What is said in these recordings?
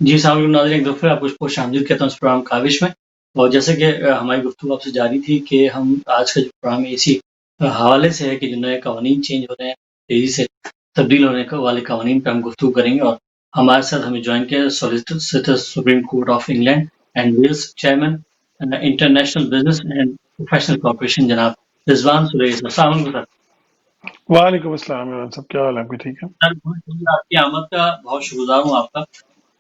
जी, अस्सलाम वालेकुम नाज़रीन, एक दफ़ा आपको खुशामदीद कहता हूँ इस प्रोग्राम काविश में। और जैसे कि हमारी गुफ्तगू आपसे जारी थी कि हम आज का जो प्रोग्राम है इसी हवाले से है कि जो नए कवानीन चेंज हो रहे हैं, तेज़ी से तब्दील होने क वाले कवानीन पे हम गुफ्तगू करेंगे। और हमारे साथ हमें जॉइन किया है solicitor Supreme Court of England and Wales chairman International Business and Professional Corporation जनाब रिज़वान सुरैश। अस्सलाम वालेकुम सर। वालेकुम अस्सलाम इमरान साहब, क्या हाल है आपके? ठीक है। सर, आपकी आमद का बहुत शुक्रगुज़ार हूँ आपका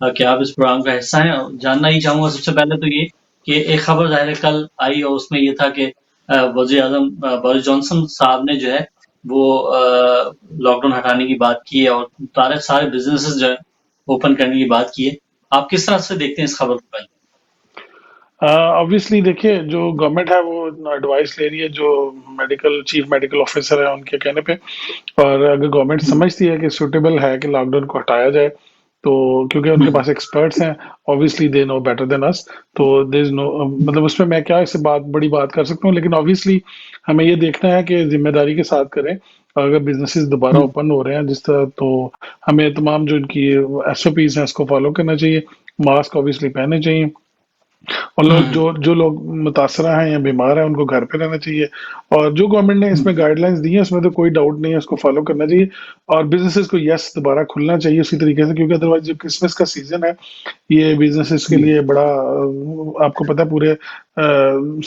कि आप इस प्रोग्राम का हिस्सा हैं। और जानना ही चाहूँगा सबसे पहले तो ये कि एक खबर ज़ाहिर है कल आई और उसमें ये था कि वज़ीर-ए-आज़म बोरिस जॉनसन साहब ने जो है वो लॉकडाउन हटाने की बात की है और सारे सारे बिज़नेसेस जो है ओपन करने की बात की है। आप किस तरह से देखते हैं इस खबर को भाई? ऑब्वियसली देखिए, जो गवर्नमेंट है वो एडवाइस ले रही है जो मेडिकल चीफ मेडिकल ऑफिसर है उनके कहने पे। और अगर गवर्नमेंट हुँ, समझती है कि सूटेबल है कि लॉकडाउन को हटाया जाए, तो क्योंकि उनके हुँ, पास एक्सपर्ट्स हैं, obviously they know better than us. तो देयर इज नो, मतलब उसमें मैं क्या इससे बड़ी बात कर सकता हूँ, लेकिन ऑब्वियसली हमें ये देखना है कि जिम्मेदारी के साथ करें। अगर बिजनेसेस दोबारा हुँ, ओपन हो रहे हैं जिस तरह, तो हमें तमाम जो इनकी एसओपीज हैं उसको फॉलो करना चाहिए। मास्क ऑब्वियसली पहनने चाहिए। और हुँ, लोग जो जो लोग मुतासरा हैं या बीमार हैं उनको घर पे रहना चाहिए। और जो गवर्नमेंट ने हुँ, इसमें गाइडलाइंस दी हैं उसमें तो कोई डाउट नहीं है, उसको फॉलो करना चाहिए। और बिजनेसेस को यस दोबारा खुलना चाहिए उसी तरीके से, क्योंकि अदरवाइज जो क्रिसमस का सीजन है ये बिजनेसेस के हुँ, लिए बड़ा आपको पता है पूरे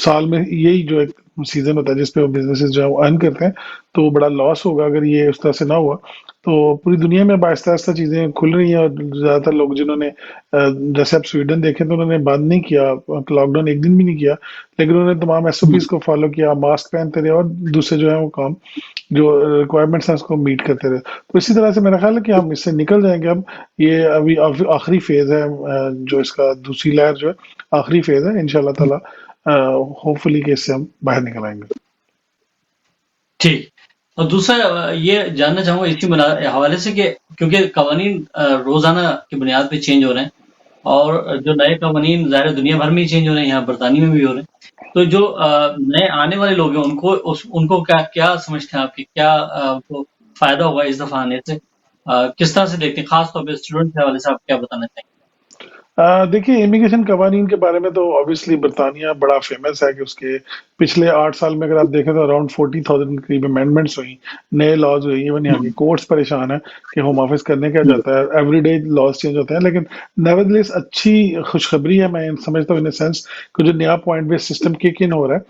साल में यही जो एक सीजन होता है जिसपे वो बिजनेसेस जो है वो अर्न करते हैं। तो बड़ा लॉस होगा अगर ये उस तरह से ना हुआ। तो पूरी दुनिया में अब आहिस्ता आहिस्ता चीजें खुल रही हैं और ज्यादातर लोग जिन्होंने जैसे आप स्वीडन देखें तो उन्होंने बंद नहीं किया, लॉकडाउन एक दिन भी नहीं किया, लेकिन उन्होंने तमाम एसओपीज हुँ, को फॉलो किया, मास्क पहनते रहे और दूसरे जो है वो काम जो रिक्वायरमेंट्स हैं उसको मीट करते रहे। तो इसी तरह से मेरा ख्याल है कि हम इससे निकल जाएंगे अब। ये अभी आखिरी फेज है, जो इसका दूसरी लहर जो है आखिरी फेज है, इंशाल्लाह हुँ। ताला होपफुली कि इससे हम बाहर निकल आएंगे। ठीक। और दूसरा ये जानना चाहूँगा इसी हवाले से कि क्योंकि कवानीन रोज़ाना की बुनियाद पे चेंज हो रहे हैं और जो नए कवानीन ज़ाहिर है दुनिया भर में ही चेंज हो रहे हैं, यहाँ बरतानिया में भी हो रहे हैं। तो जो नए आने वाले लोग हैं उनको क्या क्या समझते हैं आप कि क्या उनको फ़ायदा होगा इस दफ़ा आने से? किस तरह से देखते हैं? ख़ास तौर पे स्टूडेंट के हवाले से आप क्या बताना चाहेंगे? देखिए, इमिग्रेशन कवानीन के बारे में तो ऑब्वियसली बरतानिया बड़ा फेमस है कि उसके पिछले 8 साल में अगर आप देखें तो अराउंड 40,000 करीब अमेंडमेंट्स हुई, नए लॉज हुई। इवन यहाँ की हुँ, कोर्ट्स परेशान है कि होम ऑफिस करने क्या हुँ, जाता है, एवरीडे लॉज चेंज होते हैं। लेकिन नेवरदलेस अच्छी खुशखबरी है, मैं समझता हूँ इन सेंस कि जो नया point based system kick in हो रहा है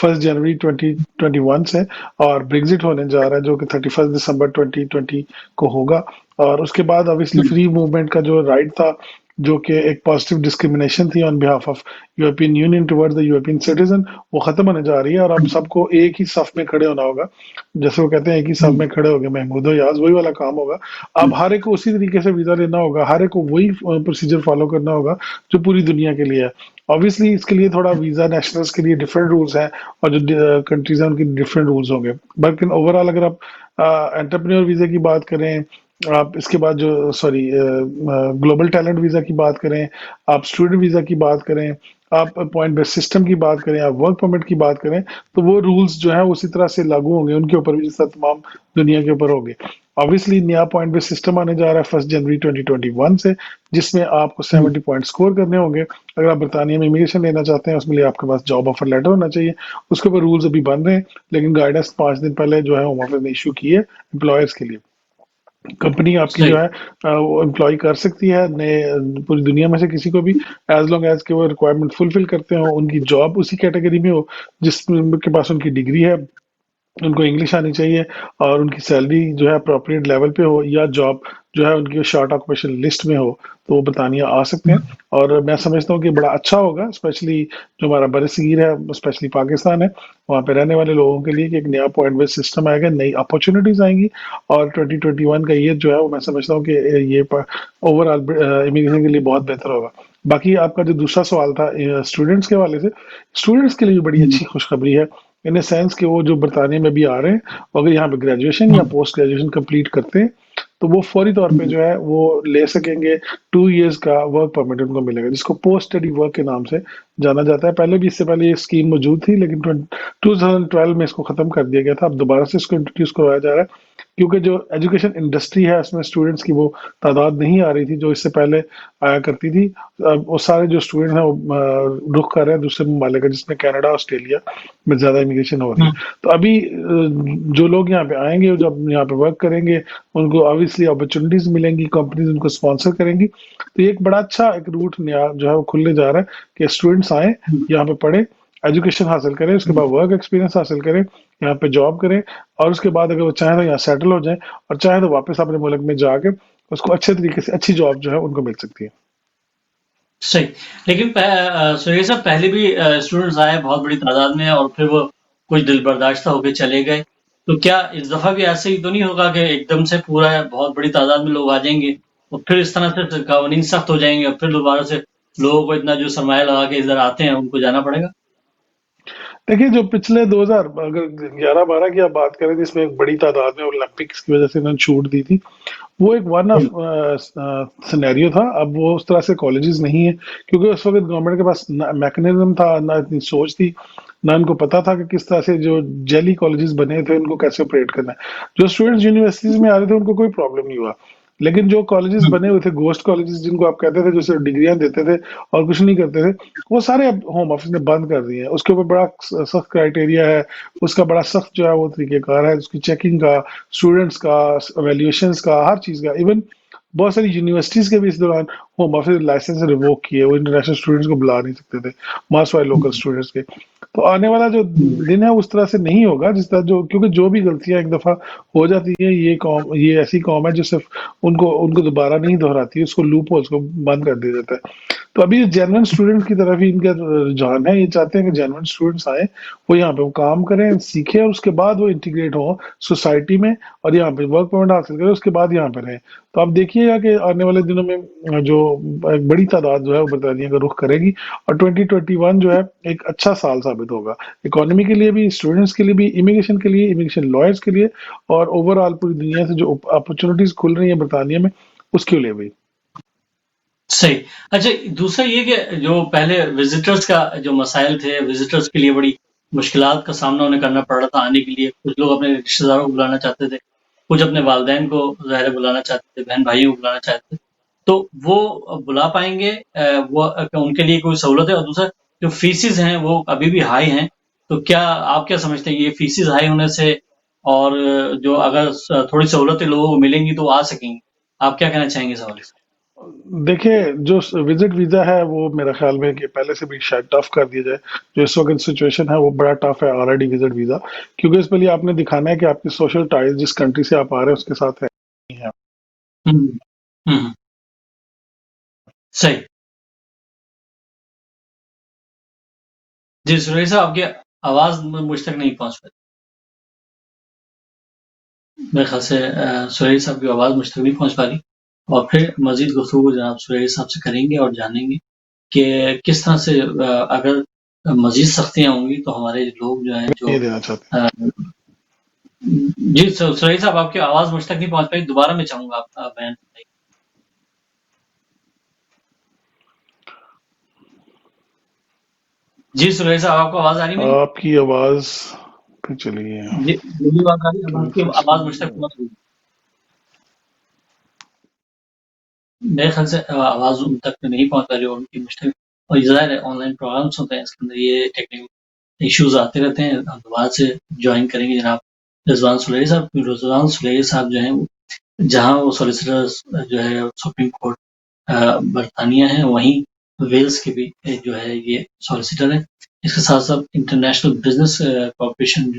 1 जनवरी 2021 से, और ब्रेग्जिट होने जा रहा है जो कि 31 दिसंबर 2020 को होगा। और उसके बाद ऑब्वियसली हुँ, फ्री मूवमेंट का जो राइट था, जो कि एक पॉजिटिव डिस्क्रिमिनेशन थी on behalf of European union towards the European citizen, वो खत्म होने जा रही है। और अब हुँ, सबको एक ही सफ में खड़े होना होगा। जैसे वो कहते हैं एक ही सफ हुँ, में खड़े हो गए महमूद याज, वही वाला काम होगा। हुँ, अब हर एक को उसी तरीके से वीजा लेना होगा, हर एक को वही प्रोसीजर फॉलो करना होगा जो पूरी दुनिया के लिए है। ऑब्वियसली इसके लिए थोड़ा वीजा नेशनल्स के लिए डिफरेंट रूल्स हैं, और जो कंट्रीज हैं उनके डिफरेंट रूल्स होंगे। लेकिन ओवरऑल अगर आप एंटरप्रेन्योर वीजे की बात करें, आप इसके बाद जो सॉरी ग्लोबल टैलेंट वीजा की बात करें, आप स्टूडेंट वीजा की बात करें, आप पॉइंट बेस्ड सिस्टम की बात करें, आप वर्क परमिट की बात करें, तो वो रूल्स जो है उसी तरह से लागू होंगे उनके ऊपर भी जिस तरह तमाम दुनिया के ऊपर होंगे। ऑब्वियसली नया पॉइंट बेस्ड सिस्टम आने जा रहा है 1 जनवरी 2021 से, जिसमें आपको हुँ, 70 पॉइंट स्कोर करने होंगे अगर आप बरतानिया में इमिग्रेशन लेना चाहते हैं। उसके लिए आपके पास जॉब ऑफर लेटर होना चाहिए। उसके ऊपर रूल्स अभी बन रहे हैं, लेकिन गाइडेंस 5 दिन पहले जो है होम ऑफिस ने इशू की है एम्प्लॉयर्स के लिए। कंपनी आपकी जो सही। है वो एम्प्लॉय कर सकती है नए पूरी दुनिया में से किसी को भी, एज लॉन्ग एज के वो रिक्वायरमेंट फुलफिल करते हो, उनकी जॉब उसी कैटेगरी में हो जिसके पास उनकी डिग्री है, उनको इंग्लिश आनी चाहिए, और उनकी सैलरी जो है अप्रोप्रिएट लेवल पे हो, या जॉब जो है उनकी शॉर्ट ऑक्यूपेशन लिस्ट में हो, तो वो बरतानिया आ सकते हैं। हुँ, और मैं समझता हूँ कि बड़ा अच्छा होगा, स्पेशली जो हमारा बरसगीर है, स्पेशली पाकिस्तान है, वहाँ पे रहने वाले लोगों के लिए कि एक नया पॉइंट बेस्ड सिस्टम आएगा, नई अपॉर्चुनिटीज आएंगी। और 2021 का ईयर जो है वो मैं समझता हूँ कि ये ओवरऑल इमिग्रेशन के लिए बहुत बेहतर होगा। बाकी आपका जो दूसरा सवाल था स्टूडेंट्स के हवाले से, स्टूडेंट्स के लिए भी बड़ी हुँ, अच्छी खुशखबरी है, इन द सेंस कि वो जो बरतानिया में भी आ रहे हैं, वो अगर यहाँ पे ग्रेजुएशन या हुँ, पोस्ट ग्रेजुएशन कंप्लीट करते हैं, तो वो फौरी तौर पे जो है वो ले सकेंगे। 2 इयर्स का वर्क परमिट उनको मिलेगा, जिसको पोस्ट स्टडी वर्क के नाम से जाना जाता है। पहले भी, इससे पहले ये स्कीम मौजूद थी, लेकिन 2012 में इसको खत्म कर दिया गया था। अब दोबारा से इसको इंट्रोड्यूस करवाया जा रहा है, क्योंकि जो एजुकेशन इंडस्ट्री है उसमें स्टूडेंट्स की वो तादाद नहीं आ रही थी जो इससे पहले आया करती थी। अब वो सारे जो स्टूडेंट हैं वो रुख कर रहे हैं दूसरे ममालिक का, जिसमें कनाडा, ऑस्ट्रेलिया में ज़्यादा इमिग्रेशन हो रही है। तो अभी जो लोग यहाँ पे आएंगे, जब यहाँ पे वर्क करेंगे, उनको ऑब्वियसली अपॉर्चुनिटीज मिलेंगी, कंपनीज उनको स्पॉन्सर करेंगी। तो ये एक बड़ा अच्छा एक रूट नया जो है वो खुलने जा रहा है कि स्टूडेंट्स आए, यहाँ पे पढ़े, एजुकेशन हासिल करें, उसके बाद वर्क एक्सपीरियंस हासिल करें, यहाँ पे जॉब करें, और उसके बाद अगर वो चाहे तो यहाँ सेटल हो जाए, और चाहे तो वापस अपने मुल्क में जाके उसको अच्छे तरीके से अच्छी जॉब जो है उनको मिल सकती है। सही। लेकिन सुरेश साहब, पहले भी स्टूडेंट्स आए बहुत बड़ी तादाद में और फिर वो कुछ दिल बर्दाश्त होके चले गए। तो क्या इस दफा भी ऐसे ही तो नहीं होगा कि एकदम से पूरा बहुत बड़ी तादाद में लोग आ जाएंगे और फिर इस तरह से कानून सख्त हो जाएंगे और फिर दोबारा से लोगों को इतना जो सरमाया लगा के इधर आते हैं उनको जाना पड़ेगा? देखिए, जो पिछले 2000 अगर 11-12 की आप बात करें, जिसमें एक बड़ी तादाद में ओलंपिक्स की वजह से इन्होंने छूट दी थी, वो एक वन ऑफ सिनेरियो था। अब वो उस तरह से कॉलेजेस नहीं है, क्योंकि उस वक्त गवर्नमेंट के पास ना मैकेनिज्म था, ना इतनी सोच थी, ना इनको पता था कि किस तरह से जो जेली कॉलेजेस बने थे उनको कैसे ऑपरेट करना है। जो स्टूडेंट्स यूनिवर्सिटीज में आ रहे थे उनको कोई प्रॉब्लम नहीं हुआ, लेकिन जो कॉलेजेस हम्म, बने हुए थे, गोस्ट कॉलेजेस जिनको आप कहते थे, जो सिर्फ डिग्रियां देते थे और कुछ नहीं करते थे, वो सारे अब होम ऑफिस ने बंद कर दिए हैं। उसके ऊपर बड़ा सख्त क्राइटेरिया है, उसका बड़ा सख्त जो है वो तरीकेकार है, उसकी चेकिंग का, स्टूडेंट्स का, वैल्यूएशंस का, हर चीज का। इवन बहुत सारी यूनिवर्सिटीज के भी इस दौरान होम ऑफिस लाइसेंस रिवोक किए, वो इंटरनेशनल स्टूडेंट्स को बुला नहीं सकते थे, मास वाले लोकल स्टूडेंट्स के। तो आने वाला जो हम्म, दिन है उस तरह से नहीं होगा, जिस तरह जो, क्योंकि जो भी गलतियां एक दफा हो जाती है, ये ऐसी कौम है जो सिर्फ उनको उनको दोबारा नहीं दोहराती, उसको लूप होल्स को बंद कर दिया जाता है। तो अभी जेन्युइन स्टूडेंट की तरफ ही इनका रुझान है। ये चाहते हैं कि जेन्युइन स्टूडेंट्स आए, वो यहाँ पे वो काम करें, सीखें, और उसके बाद वो इंटीग्रेट हो सोसाइटी में, और यहाँ पे वर्क परमिट हासिल करें, उसके बाद यहाँ पे रहें। तो आप देखिएगा कि आने वाले दिनों में जो एक बड़ी तादाद जो है वो बरतानिया का रुख करेगी, और 2021 जो है एक अच्छा साल साबित होगा, इकोनॉमी के लिए भी, स्टूडेंट्स के लिए भी, इमिग्रेशन के लिए, इमिग्रेशन लॉयर्स के लिए, और ओवरऑल पूरी दुनिया से जो अपॉर्चुनिटीज खुल रही है बरतानिया में, उसके लिए भी। सही। अच्छा, दूसरा ये कि जो पहले विजिटर्स का जो मसाइल थे, विजिटर्स के लिए बड़ी मुश्किलात का सामना उन्हें करना पड़ रहा था आने के लिए। कुछ लोग अपने रिश्तेदारों को बुलाना चाहते थे, कुछ अपने वालिदैन को ज़ाहिर है बुलाना चाहते थे, बहन-भाइयों को बुलाना चाहते थे। तो वो बुला पाएँगे? वो उनके लिए कोई सहूलत है? और दूसरा, जो फीसेस हैं वो अभी भी हाई हैं, तो क्या आप क्या समझते हैं ये फीसेस हाई होने से और जो अगर थोड़ी सहूलतें लोगों को मिलेंगी तो वो आ सकेंगे? आप क्या कहना चाहेंगे इस हवाले से? देखिए, जो विजिट वीजा है वो मेरा ख्याल में कि पहले से भी शायद टफ कर दिया जाए। जो इस वक्त सिचुएशन है वो बड़ा टफ है ऑलरेडी विजिट वीजा, क्योंकि इसके लिए आपने दिखाना है कि आपकी सोशल टाइज जिस कंट्री से आप आ रहे हैं उसके साथ है नहीं है। हुँ, हुँ, हुँ, सही। जी, सुरेश साहब, आपकी आवाज़ मुझ तक नहीं पहुँच पाई। मेरे ख़्याल से सुरेश साहब की आवाज़ मुझ तक नहीं पहुँच पा रही। और फिर मज़ीद गुफ्तगू जनाब सुरेश साहब से करेंगे और जानेंगे कि किस तरह से अगर मज़ीद सख्तियाँ होंगी तो हमारे लोग जो हैं जो ये देना चाहते अ, जी सुरेश साहब, आपकी आवाज़ मुझ तक नहीं पहुँच पाई। दोबारा मैं चाहूँगा आप बयान बताइए। जी सुरेश साहब, आपको आवाज़ आ रही है हैं। मेरी? आपकी आवाज फिर चली गई जी, मेरी आवाज़ आ रही है? अब है, आपकी फिर आवाज़ मुझ तक से। पहुँच गई। मेरे ख्याल से आवाज़ उन तक नहीं पहुँच पा रही और उनकी मुश्किल। और ज़ाहिर है ऑनलाइन प्रोग्राम्स होते हैं, इसके अंदर ये टेक्निकल इश्यूज़ आते रहते हैं। हम दोबारा से जॉइन करेंगे जनाब रिज़वान सुलेही साहब। रिज़वान सुलेही साहब जो हैं वो जहाँ वो सॉलिसिटर्स जो है सुप्रीम कोर्ट बरतानिया है, वहीं वेल्स के भी जो है ये सॉलिसिटर हैं। इसके साथ-साथ इंटरनेशनल बिज़नेस कॉर्पोरेशन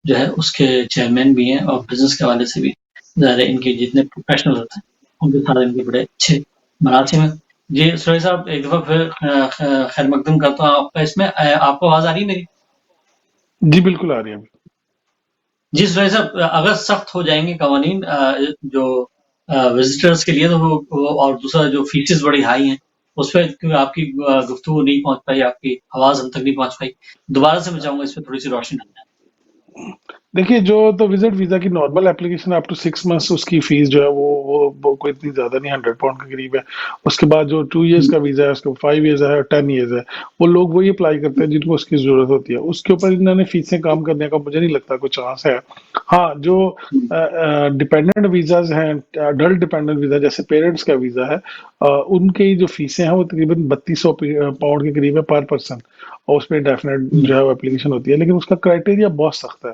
जो है उसके चेयरमैन भी हैं और बिज़नेस के हवाले से भी ज़ाहिर है इनके जितने प्रोफेशनल होते हैं, उनके साथ इनके बड़े अच्छे मरासिम हैं। जी, सुरेश साहब, एक दफ़ा फिर खैर मकदम करता हूँ आपका इसमें। आपको आवाज़ आ रही है मेरी? जी बिल्कुल आ रही है। जी सुरेश साहब, अगर सख्त हो जाएंगे कवानीन जो विजिटर्स के लिए, तो और दूसरा जो फीसेस बड़ी हाई हैं उस पर, क्योंकि आपकी गुफ्तगू नहीं पहुंच पाई, आपकी आवाज़ हम तक नहीं पहुंच पाई। दोबारा से मैं चाहूंगा इस पर थोड़ी सी रोशनी डालना है। देखिए, जो तो विजिट वीज़ा की normal application up to 6 months उसकी फ़ीस जो है वो कोई इतनी ज़्यादा नहीं, £100 के करीब है। उसके बाद जो 2 इयर्स हुँ, का वीज़ा है, उसके 5 इयर्स है और 10 इयर्स है, वो लोग वही अप्लाई करते हैं जिनको उसकी ज़रूरत होती है। उसके ऊपर इन्होंने फ़ीसें कम करने का मुझे नहीं लगता कोई चांस है। हाँ, जो हुँ, डिपेंडेंट वीज़ाज़ हैं, अडल्ट डिपेंडेंट वीज़ा जैसे पेरेंट्स का वीज़ा है, उनकी जो फ़ीसें हैं वो तकरीबन 3200 पाउंड के करीब है पर पर्सन, और उसपे डेफ़िनेट हुँ, जो है वो एप्लीकेशन होती है। लेकिन उसका क्राइटेरिया बहुत सख्त है।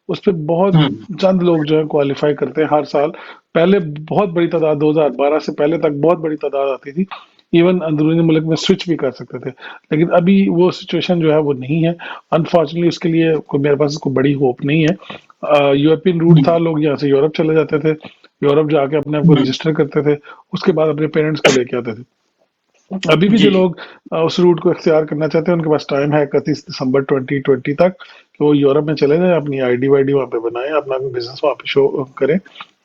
उसपे बहुत हुँ, चंद लोग जो है क्वालिफाई करते हैं हर साल। पहले बहुत बड़ी तादाद 2012 से पहले तक बहुत बड़ी तादाद आती थी। इवन अंदरूनी मुल्क में स्विच भी कर सकते थे। लेकिन अभी वो सिचुएशन जो है वो नहीं है। अनफॉर्चुनेटली उसके लिए कोई मेरे पास कोई बड़ी होप नहीं है। यूरोपियन रूट हुँ, था, लोग यहाँ से यूरोप चले जाते थे। यूरोप जाके अपने आप को हुँ, रजिस्टर करते थे। उसके बाद अपने पेरेंट्स को लेके आते थे। अभी भी जी, जो जी। लोग उस रूट को इख्तियार करना चाहते हैं उनके पास टाइम है 31 दिसंबर 2020 तक कि वो यूरोप में चले जाएं, अपनी आईडी वाईडी वहाँ पे बनाएं, अपना बिजनेस वहाँ पे शो करें,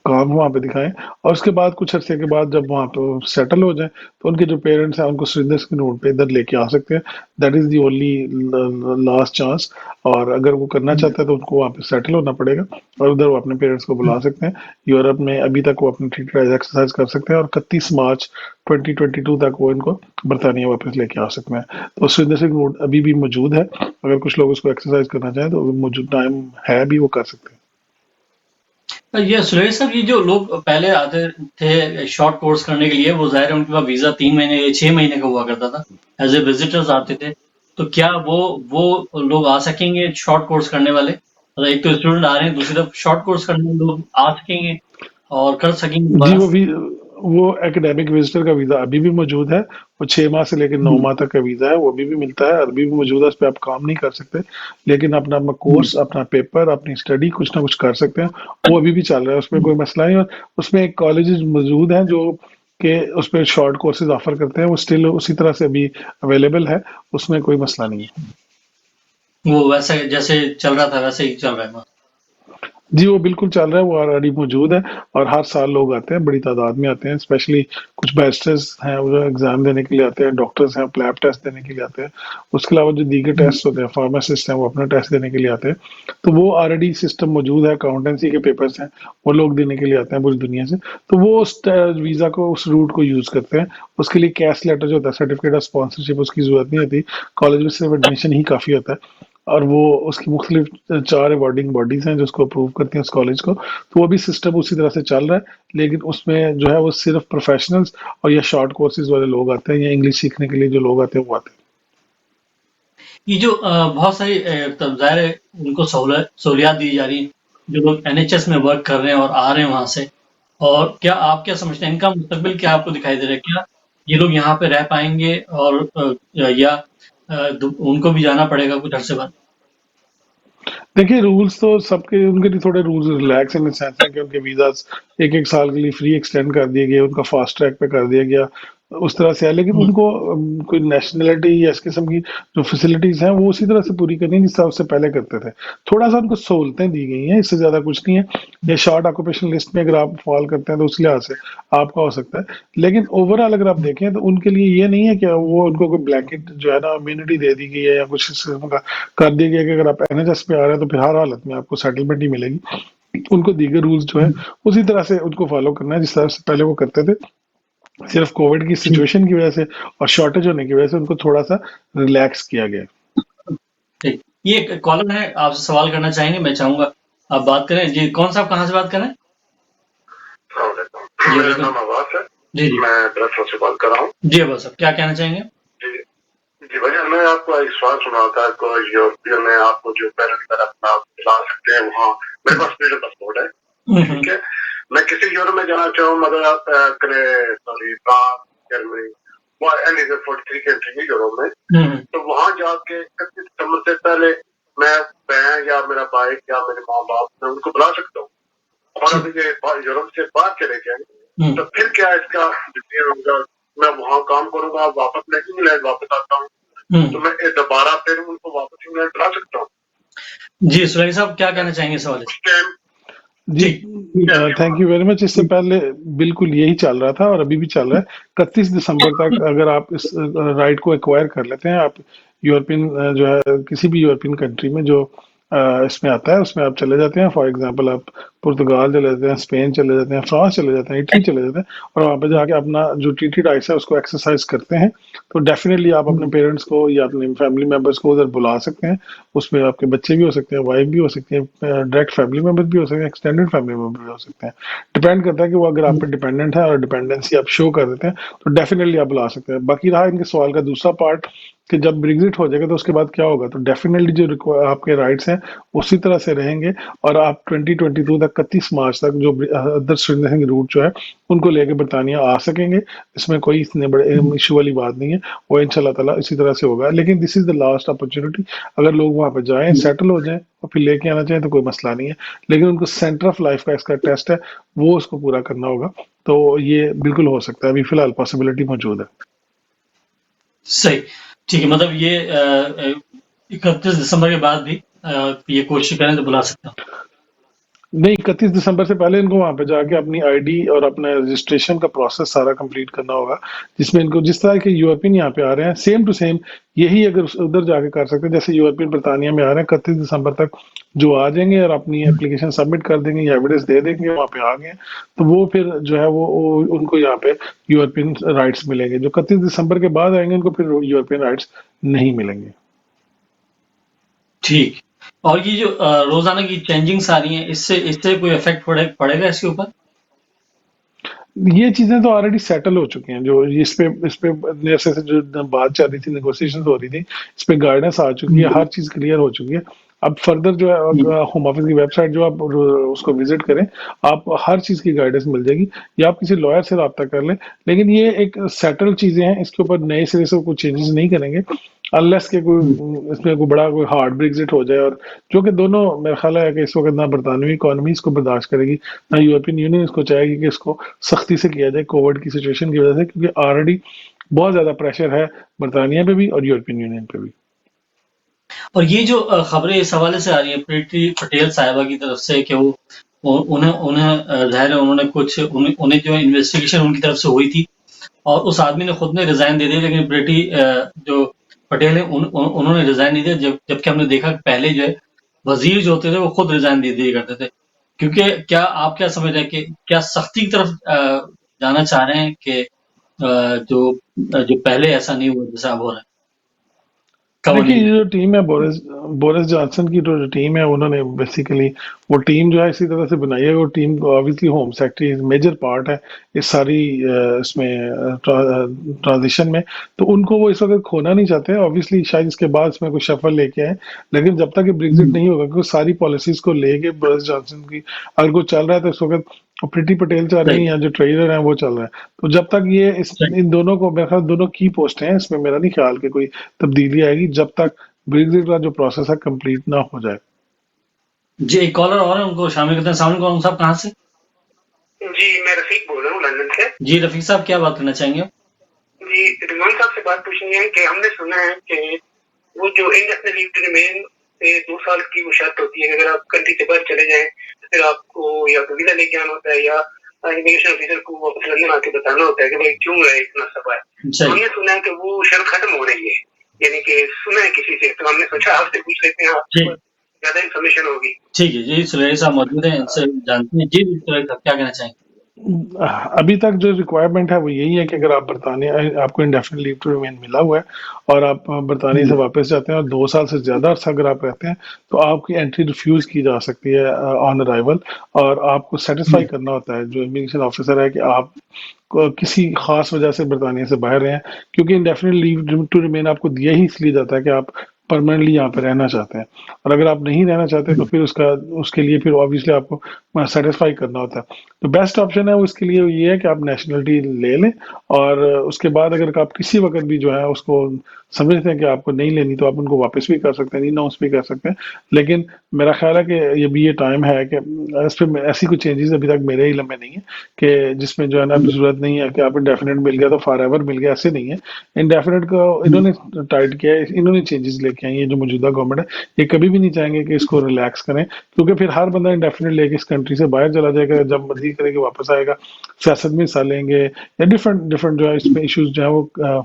काम वहाँ पे दिखाएं, और उसके बाद कुछ अरसे के बाद जब वहाँ पे सेटल हो जाएं तो उनके जो पेरेंट्स हैं उनको सिटीजन के रूट पे इधर लेके आ सकते हैं। That is the only last chance. और अगर वो करना हुँ, चाहते हैं तो उनको वहाँ पे सेटल होना पड़ेगा, और उधर वो अपने पेरेंट्स को हुँ, बुला सकते हैं। यूरोप में अभी तक वो अपनी ट्रीटमेंट एक्सरसाइज कर सकते हैं, और 31 मार्च 2022 तक वो इनको बरतानिया वापस लेके आ सकते हैं। तो सुरेंद्र सिंह रोड अभी भी मौजूद है। अगर कुछ लोग उसको एक्सरसाइज करना चाहें तो मौजूद टाइम है भी, वो कर सकते हैं। ये सुरेश साहब, ये जो लोग पहले आते थे शॉर्ट कोर्स करने के लिए, वो ज़ाहिर है उनके पास वीज़ा 3 महीने या 6 महीने का हुआ करता था। एज़ ए विज़िटर्स आते थे। तो क्या वो लोग आ सकेंगे शॉर्ट कोर्स करने वाले? मतलब एक तो स्टूडेंट आ रहे हैं, दूसरी तरफ शॉर्ट कोर्स करने वाले लोग आ सकेंगे और कर सकेंगे जी, दोबारा से? वो एकेडमिक विजिटर का वीज़ा अभी भी मौजूद है। वो 6 माह से लेकर 9 हुँ, माह तक का वीज़ा है, वो अभी भी मिलता है, अभी भी मौजूद है, उस पे आप काम नहीं कर सकते। लेकिन अपना अपना हुँ, कोर्स, अपना पेपर, अपनी स्टडी कुछ ना कुछ कर सकते हैं। वो अभी भी चल रहा है, उसमें हुँ। कोई मसला नहीं। और उसमें कॉलेजेस मौजूद हैं जो कि उसपे शॉर्ट कोर्सेज़ ऑफर करते हैं, वो स्टिल उसी तरह से अभी अवेलेबल है, उसमें कोई मसला नहीं है। वो वैसे जैसे चल रहा था वैसे ही चल रहा है वहाँ। जी, वो बिल्कुल चल रहा है, वो ऑलरेडी मौजूद है, और हर साल लोग आते हैं, बड़ी तादाद में आते हैं, स्पेशली कुछ बैरिस्टर्स हैं, वो जो एग्ज़ाम देने के लिए आते हैं, डॉक्टर्स हैं, लैब टेस्ट देने के लिए आते हैं। उसके अलावा जो दीगर हुँ, टेस्ट होते हैं, फार्मासिस्ट हैं, वो अपना टेस्ट देने के लिए आते हैं। तो वो ऑलरेडी सिस्टम मौजूद है, अकाउंटेंसी के पेपर्स हैं, वो लोग देने के लिए आते हैं पूरी दुनिया से। तो वो उस वीज़ा को, उस रूट को यूज़ करते हैं। उसके लिए कैश लेटर जो होता है, सर्टिफिकेट ऑफ स्पॉन्सरशिप, उसकी ज़रूरत नहीं होती। कॉलेज में सिर्फ एडमिशन ही काफ़ी होता है। और वो उसकी मुख्तलिफ 4 अवॉर्डिंग बॉडीज़ हैं जो उसको अप्रूव करती हैं उस कॉलेज को। तो वो भी सिस्टम उसी तरह से चल रहा है, लेकिन उसमें जो है वो सिर्फ प्रोफेशनल्स और या शॉर्ट कोर्सेज़ वाले लोग आते हैं, या इंग्लिश सीखने के लिए जो लोग आते हैं वो आते हैं। ये जो बहुत सारी तब ज़ाहिर है उनको सहूलियत दी जा रही है, जो लोग एनएचएस में वर्क कर रहे हैं और आ रहे हैं वहाँ से। और क्या आप क्या समझते हैं इनका मुस्तकबिल क्या आपको दिखाई दे रहा है? क्या ये लोग यहाँ पे रह पाएँगे और या उनको भी जाना पड़ेगा कुछ अरसे बाद? देखिए, रूल्स तो सबके, उनके लिए थोड़े rules relax in the sense है कि उनके वीज़ास 1-1 साल के लिए फ्री एक्सटेंड कर दिए गए, उनका फास्ट ट्रैक पे कर दिया गया, उस तरह से है। लेकिन हुँ, उनको कोई नेशनैलिटी या इस किस्म की जो फैसिलिटीज़ हैं, वो उसी तरह से पूरी करनी है जिस तरह उससे पहले करते थे। थोड़ा-सा उनको सहूलतें दी गई हैं, इससे ज़्यादा कुछ नहीं है। या शॉर्ट ऑक्यूपेशन लिस्ट में अगर आप फ़ॉल करते हैं तो उस लिहाज से आपका हो सकता है। लेकिन ओवरऑल अगर आप देखें तो उनके लिए ये नहीं है कि वो उनको कोई ब्लैंकेट जो है ना इम्यूनिटी दे दी गई है, या कुछ इस किस्म का कर दिया गया कि अगर आप एनएचएस पे आ रहे हैं तो फिर हर हालत में आपको सेटलमेंट ही मिलेगी। उनको दीगर रूल्स जो है हुँ, उसी तरह से उनको फॉलो करना है जिस तरह से पहले वो करते थे। सिर्फ कोविड की ठीक, सिचुएशन की वजह से और शॉर्टेज होने की वजह से उनको थोड़ा सा रिलैक्स किया गया है। ठीक। ये एक कॉलर है, आपसे सवाल करना चाहेंगे? मैं चाहूँगा आप बात करें। जी, कौन साहब कहाँ से बात कर रहे हैं? जी, मेरा वालेकुम। नाम आवास है। जी, जी। मैं बरसों से बात कर रहा हूँ। जी, अब्बा साहब क्या कहना चाहेंगे? जी जी भैया, मैं आपको एक सवाल सुना था को यूरोपियन में आपको जो पैरेंट अपना ला सकते हैं वहाँ। मेरे पास फ्रीडम पासपोर्ट है, हुँ, ठीक हुँ। है। मैं किसी यूरोप में जाना चाहूँ, मगर आप sorry France, Germany, any 43 country में यूरोप में, हुँ, हुँ। तो वहाँ जाके 31 दिसंबर से पहले मैं या मेरा भाई या मेरे माँ बाप, मैं उनको बुला सकता हूँ। और ठीक। अभी ये यूरोप से बाहर चले जाए हुँ। तो फिर क्या इसका डिसीजन होगा? मैं वहाँ काम करूंगा, वापस मैं इंग्लैंड वापस आता हूँ, हुँ। तो मैं दोबारा फिर उनको वापस इंग्लैंड बुला सकता हूँ। जी, सुरैनी साहब क्या कहना चाहेंगे इस हवाले से? उस टाइम जी, ठीक। Thank you very much. इससे पहले बिल्कुल यही चल रहा था और अभी भी चल रहा है। 31 दिसंबर तक अगर आप इस राइट को एक्वायर कर लेते हैं, आप यूरोपियन जो है किसी भी यूरोपियन कंट्री में जो इसमें आता है, उसमें आप चले जाते हैं। फॉर एग्जांपल आप पुर्तगाल चले जाते हैं, स्पेन चले जाते हैं, फ्रांस चले जाते हैं, इटली चले जाते हैं, और वहाँ पे जाके अपना जो टीटी डाइट्स है उसको एक्सरसाइज करते हैं। तो डेफिनेटली आप अपने पेरेंट्स को या अपने फैमिली मेंबर्स को उधर बुला सकते हैं। उसमें आपके बच्चे भी हो सकते हैं, वाइफ भी हो सकती है, डायरेक्ट फैमिली मेंबर भी हो सकते हैं, एक्सटेंडेड फैमिली मेंबर भी हो सकते हैं। डिपेंड करता है कि वो अगर आप पे डिपेंडेंट है और डिपेंडेंसी आप शो कर देते हैं तो डेफिनेटली आप बुला सकते हैं। बाकी रहा इनके सवाल का दूसरा पार्ट कि जब ब्रेग्जिट हो जाएगा तो उसके बाद क्या होगा, तो डेफिनेटली जो आपके राइट्स हैं उसी तरह से रहेंगे, और आप 2022 तक 31 मार्च तक जो अदर सिटीजन रूट जो है उनको लेके बरतानिया आ सकेंगे। इसमें कोई इतने बड़े इशू वाली बात नहीं है, वो इंशाल्लाह ताला इसी तरह से होगा। लेकिन this is the last opportunity, अगर लोग वहां पे जाएं, सेटल हो जाएं और फिर लेके आना चाहें तो कोई मसला नहीं है, लेकिन उनको सेंटर ऑफ लाइफ का इसका टेस्ट है, वो उसको पूरा करना होगा। तो ये बिल्कुल हो सकता है, अभी फिलहाल पॉसिबिलिटी मौजूद है। सही, ठीक है। मतलब ये 31 दिसंबर के बाद भी ये कोशिश करें तो बुला सकता हूँ। नहीं, 31 दिसंबर से पहले इनको वहां पे जाके अपनी आईडी और अपना रजिस्ट्रेशन का प्रोसेस सारा कंप्लीट करना होगा, जिसमें इनको जिस तरह के यूरोपियन यहाँ पे आ रहे हैं सेम टू सेम यही अगर उधर जाके कर सकते हैं, जैसे यूरोपियन बरतानिया में आ रहे हैं 31 दिसंबर तक जो आ जाएंगे और अपनी एप्लीकेशन सबमिट कर देंगे या एविडेंस दे देंगे वहां पे आ गए, तो वो फिर जो है वो उनको यहाँ पे यूरोपियन राइट्स मिलेंगे। जो 31 दिसंबर के बाद आएंगे उनको फिर यूरोपियन राइट्स नहीं मिलेंगे। ठीक। और ये जो रोजाना की चेंजिंग्स आ रही हैं, इससे इससे कोई इफेक्ट पड़ेगा इसके ऊपर? ये चीजें तो ऑलरेडी सेटल हो चुकी हैं। जो इस पे जैसे से जो बात चल रही थी, नेगोशिएशन हो रही थी, इस पे गाइडेंस आ चुकी है, हर चीज क्लियर हो चुकी है। अब फर्दर जो है होम ऑफिस की वेबसाइट जो आप उसको विजिट करें, आप हर चीज की गाइडेंस मिल जाएगी, या आप किसी लॉयर से रब्ता कर लें। लेकिन ये एक सेटल चीजें हैं, इसके ऊपर नए सिरे से कोई चेंजेस नहीं करेंगे अनलेस के कोई इसमें कोई बड़ा कोई हार्ड ब्रेक्सिट हो जाए, और जो कि दोनों मेरा ख्याल है कि इस वक्त ना बरतानवी इकोनॉमी इसको बर्दाश्त करेगी, ना यूरोपियन यूनियन इसको चाहेगी कि इसको सख्ती से किया जाए कोविड की सिचुएशन की वजह से, क्योंकि ऑलरेडी बहुत ज्यादा प्रेशर है बरतानिया पे भी और यूरोपियन यूनियन पे भी। और ये जो खबरें इस हवाले से आ रही हैं प्रीति पटेल साहिबा की तरफ से कि उन्हें उन्हें जाहिर है उन्होंने उन्हें जो इन्वेस्टिगेशन उनकी तरफ से हुई थी और उस आदमी ने खुद ने रिजाइन दे दिया, लेकिन प्रीति जो पटेल है उन्होंने रिजाइन नहीं दिया, जबकि हमने देखा कि पहले जो है वजीर जो होते थे वो खुद रिजाइन दे दिया करते थे। क्योंकि क्या आप क्या समझ रहे हैं कि क्या सख्ती की तरफ जाना चाह रहे हैं कि जो पहले ऐसा नहीं हुआ जैसा अब हो रहा है देखिए, कवानीन ये में? जो टीम है बोरिस बोरिस जॉनसन की जो टीम है, उन्होंने बेसिकली वो टीम जो है इसी तरह से बनाई है। वो टीम को obviously Home Secretary major part है इस सारी इसमें ट्रांजिशन में, तो उनको वो इस वक्त खोना नहीं चाहते। ऑब्वियसली शायद इसके बाद इसमें कोई शफल लेके आए, लेकिन जब तक ये ब्रेग्जिट नहीं होगा, क्योंकि सारी पॉलिसीज को लेके बोरिस जॉनसन की अगर कुछ चल रहा है तो इस वक्त प्रीति पटेल चल रही सही है या जो ट्रेजर है वो चल रहा है। तो जब तक ये सही। इन दोनों को, मेरे ख्याल दोनों की पोस्ट हैं, इसमें मेरा नहीं ख्याल कि कोई तब्दीली आएगी जब तक ब्रेग्जिट का जो प्रोसेस है कंप्लीट ना हो जाए। जी, एक कॉलर और है, उनको शामिल करते हैं। अस्सलाम वालेकुम साहब, कहाँ से? जी मैं रफीक बोल रहा हूँ लंदन से। जी रफीक साहब, क्या बात करना चाहेंगे? जी रिजवान साहब से बात पूछनी है कि हमने सुना है कि वो जो इंडेफिनिट लीव टू रिमेन पे 2 साल की वो शर्त होती है कि अगर आप कंट्री से बाहर चले जाएं तो फिर आपको या तो वीजा लेके आना होता है या इमिग्रेशन ऑफिसर को वापस लंदन आके बताना होता है कि भाई क्यों है इतना सफा है। तो सही। हमने सुना है कि वो शर्त खत्म हो रही है, यानी कि सुना है किसी से, तो हमने सोचा आपसे पूछ लेते हैं, आपको ठीक ज्यादा इन्फॉर्मेशन होगी। ठीक है जी, सुलेरी साहब मौजूद हैं, इनसे जानते हैं। जी सुलेरी साहब, क्या कहना चाहेंगे? अभी तक जो रिक्वायरमेंट है वो यही है कि अगर आप बरतानिया, आपको इंडेफिनिट लीव टू रिमेन मिला हुआ है और आप बरतानिया से वापस जाते हैं और 2 साल से ज्यादा अरसा अगर आप रहते हैं, तो आपकी एंट्री रिफ्यूज की जा सकती है ऑन अराइवल, और आपको सेटिस्फाई करना होता है जो इमिग्रेशन ऑफिसर है कि आप किसी खास वजह से बरतानिया से बाहर रहे हैं, क्योंकि इंडेफिनिट लीव टू रिमेन आपको दिया ही इसलिए जाता है कि आप परमानेंटली यहाँ पे रहना चाहते हैं, और अगर आप नहीं रहना चाहते तो फिर उसके लिए फिर ऑब्वियसली आपको सेटिस्फाई करना होता है। तो बेस्ट ऑप्शन है वो इसके लिए ये है कि आप नेशनलिटी ले लें, और उसके बाद अगर आप किसी वक्त भी जो है उसको समझते हैं कि आपको नहीं लेनी, तो आप उनको वापस भी कर सकते हैं, नहीं नाउंस भी कर सकते हैं। लेकिन मेरा ख्याल है कि ये टाइम है कि इस पे ऐसी कोई चेंजेस अभी तक मेरे इल्म में नहीं है कि जिसमें जो है ना जरूरत नहीं है कि आप इंडेफिनेट मिल गया तो फॉर एवर मिल गया, ऐसे नहीं है। इंडेफिनेट को इन्होंने टाइट किया है, इन्होंने चेंजेस लेके आई है। जो मौजूदा गवर्नमेंट है ये कभी भी नहीं चाहेंगे कि इसको रिलैक्स करें, क्योंकि फिर हर बंदा इंडेफिनेट लेके इस कंट्री कंट्री से बाहर चला जाएगा, जब मर्जी करेंगे वापस आएगा, सियासत में हिस्सा लेंगे या डिफरेंट डिफरेंट जो है इसमें इश्यूज जो है वो